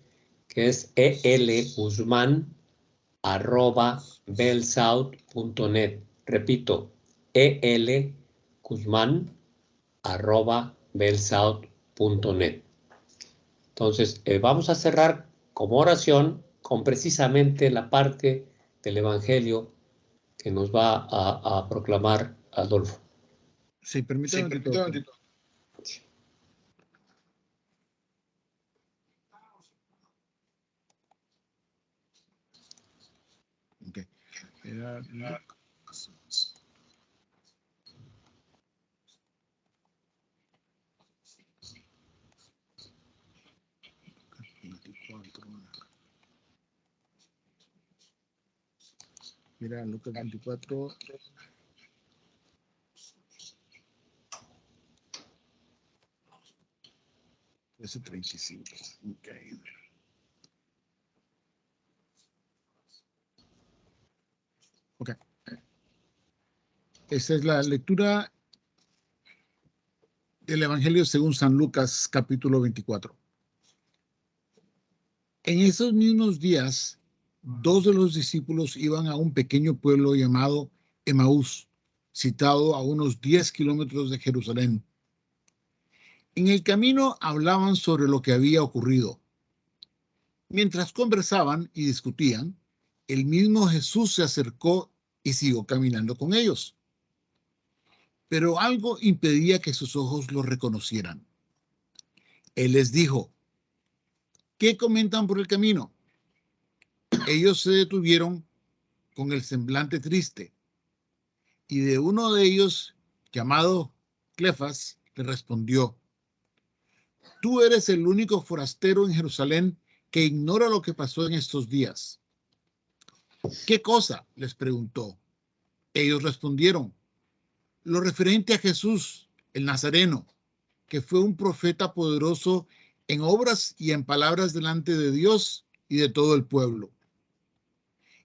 que es elguzman@bellsouth.net. Repito, elguzman@bellsouth.net. Entonces, vamos a cerrar como oración con precisamente la parte del Evangelio que nos va a proclamar Adolfo. Sí, permítame un momentito. Okay. Era Lucas. Mira, Lucas 24. Ese 35. Okay. Ok. Esta es la lectura del Evangelio según San Lucas, capítulo 24. En esos mismos días, 2 de los discípulos iban a un pequeño pueblo llamado Emaús, situado a unos 10 kilómetros de Jerusalén. En el camino hablaban sobre lo que había ocurrido. Mientras conversaban y discutían, el mismo Jesús se acercó y siguió caminando con ellos. Pero algo impedía que sus ojos lo reconocieran. Él les dijo: ¿qué comentan por el camino? Ellos se detuvieron con el semblante triste, y de uno de ellos, llamado Cleofas, le respondió: tú eres el único forastero en Jerusalén que ignora lo que pasó en estos días. ¿Qué cosa?, les preguntó. Ellos respondieron: lo referente a Jesús, el Nazareno, que fue un profeta poderoso en obras y en palabras delante de Dios y de todo el pueblo.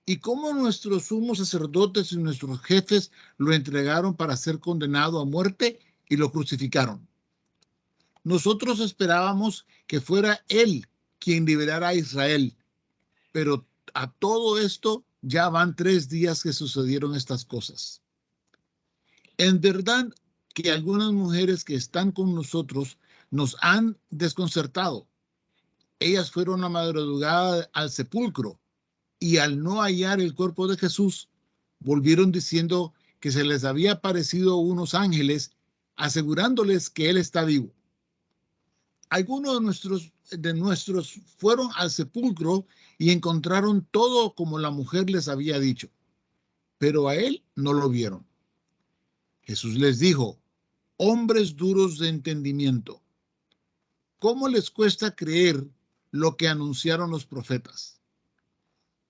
y cómo nuestros sumos sacerdotes y nuestros jefes lo entregaron para ser condenado a muerte y lo crucificaron. Nosotros esperábamos que fuera él quien liberara a Israel, pero a todo esto ya van 3 días que sucedieron estas cosas. En verdad que algunas mujeres que están con nosotros nos han desconcertado. Ellas fueron a madrugada al sepulcro y al no hallar el cuerpo de Jesús, volvieron diciendo que se les había aparecido unos ángeles asegurándoles que él está vivo. Algunos de nuestros fueron al sepulcro y encontraron todo como la mujer les había dicho, pero a él no lo vieron. Jesús les dijo: hombres duros de entendimiento, ¿cómo les cuesta creer lo que anunciaron los profetas?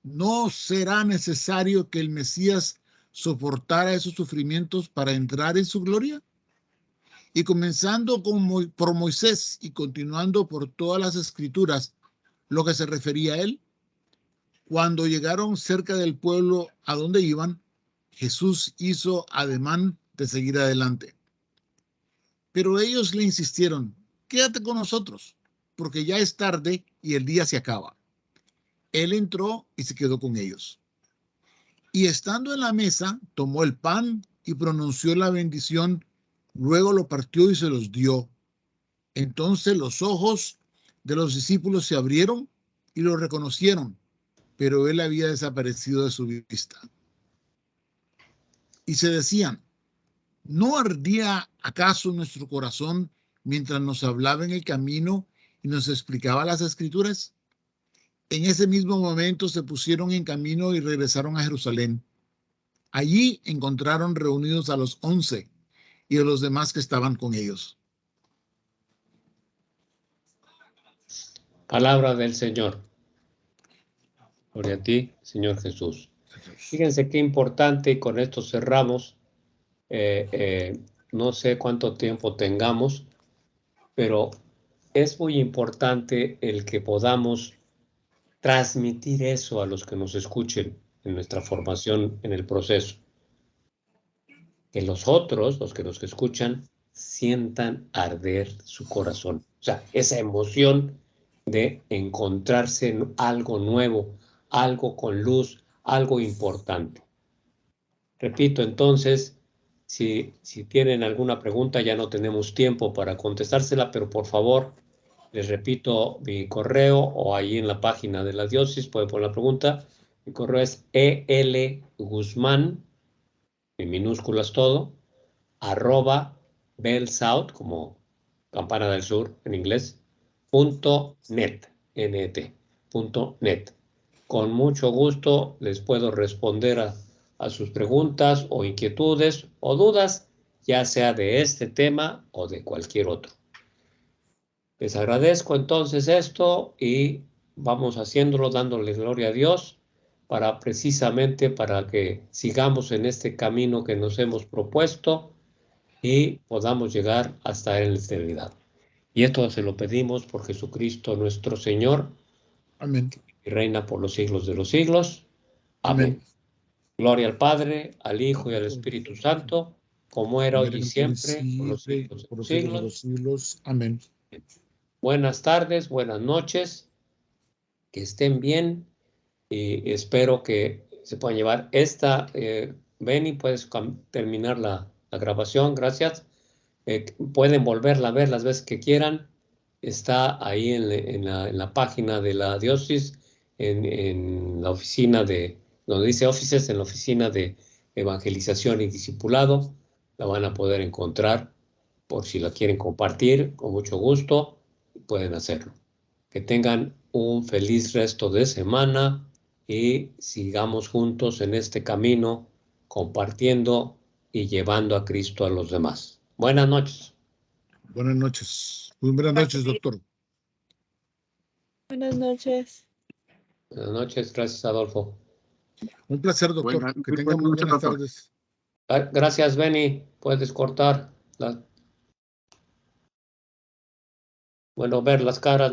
¿No será necesario que el Mesías soportara esos sufrimientos para entrar en su gloria? Y comenzando por Moisés y continuando por todas las escrituras, lo que se refería a él, cuando llegaron cerca del pueblo a donde iban, Jesús hizo ademán de seguir adelante. Pero ellos le insistieron: quédate con nosotros, porque ya es tarde y el día se acaba. Él entró y se quedó con ellos. Y estando en la mesa, tomó el pan y pronunció la bendición, luego lo partió y se los dio. Entonces los ojos de los discípulos se abrieron y lo reconocieron, pero él había desaparecido de su vista. Y se decían: ¿no ardía acaso nuestro corazón mientras nos hablaba en el camino y nos explicaba las escrituras? En ese mismo momento se pusieron en camino y regresaron a Jerusalén. Allí encontraron reunidos a los 11 y a los demás que estaban con ellos. Palabra del Señor. Gloria a ti, Señor Jesús. Fíjense qué importante, y con esto cerramos. No sé cuánto tiempo tengamos, pero es muy importante el que podamos transmitir eso a los que nos escuchen en nuestra formación en el proceso. Que los otros, los que nos escuchan, sientan arder su corazón. O sea, esa emoción de encontrarse en algo nuevo, algo con luz, algo importante. Repito, entonces, si tienen alguna pregunta, ya no tenemos tiempo para contestársela, pero por favor, les repito mi correo, o ahí en la página de la diócesis pueden poner la pregunta. Mi correo es elguzman, en minúsculas todo, @bellsouth, como campana del sur en inglés, .net, .net. Con mucho gusto les puedo responder a sus preguntas o inquietudes o dudas, ya sea de este tema o de cualquier otro. Les agradezco entonces esto y vamos haciéndolo dándole gloria a Dios precisamente para que sigamos en este camino que nos hemos propuesto y podamos llegar hasta en la eternidad. Y esto se lo pedimos por Jesucristo nuestro Señor. Amén. Y reina por los siglos de los siglos. Amén. Gloria al Padre, al Hijo y al Espíritu Santo, como era hoy y siempre, por los siglos de los siglos. Amén. Buenas tardes, buenas noches, que estén bien y espero que se puedan llevar esta. Benny, puedes terminar la grabación, gracias. Pueden volverla a ver las veces que quieran. Está ahí en la página de la diócesis, en la oficina donde dice offices, en la oficina de evangelización y discipulado. La van a poder encontrar por si la quieren compartir, con mucho gusto, pueden hacerlo. Que tengan un feliz resto de semana y sigamos juntos en este camino, compartiendo y llevando a Cristo a los demás. Buenas noches. Buenas noches. Muy buenas noches, doctor. Buenas noches. Buenas noches, gracias, Adolfo. Un placer, doctor. Que tenga muy buenas tardes. Gracias, Benny. Puedes cortar. Bueno, ver las caras.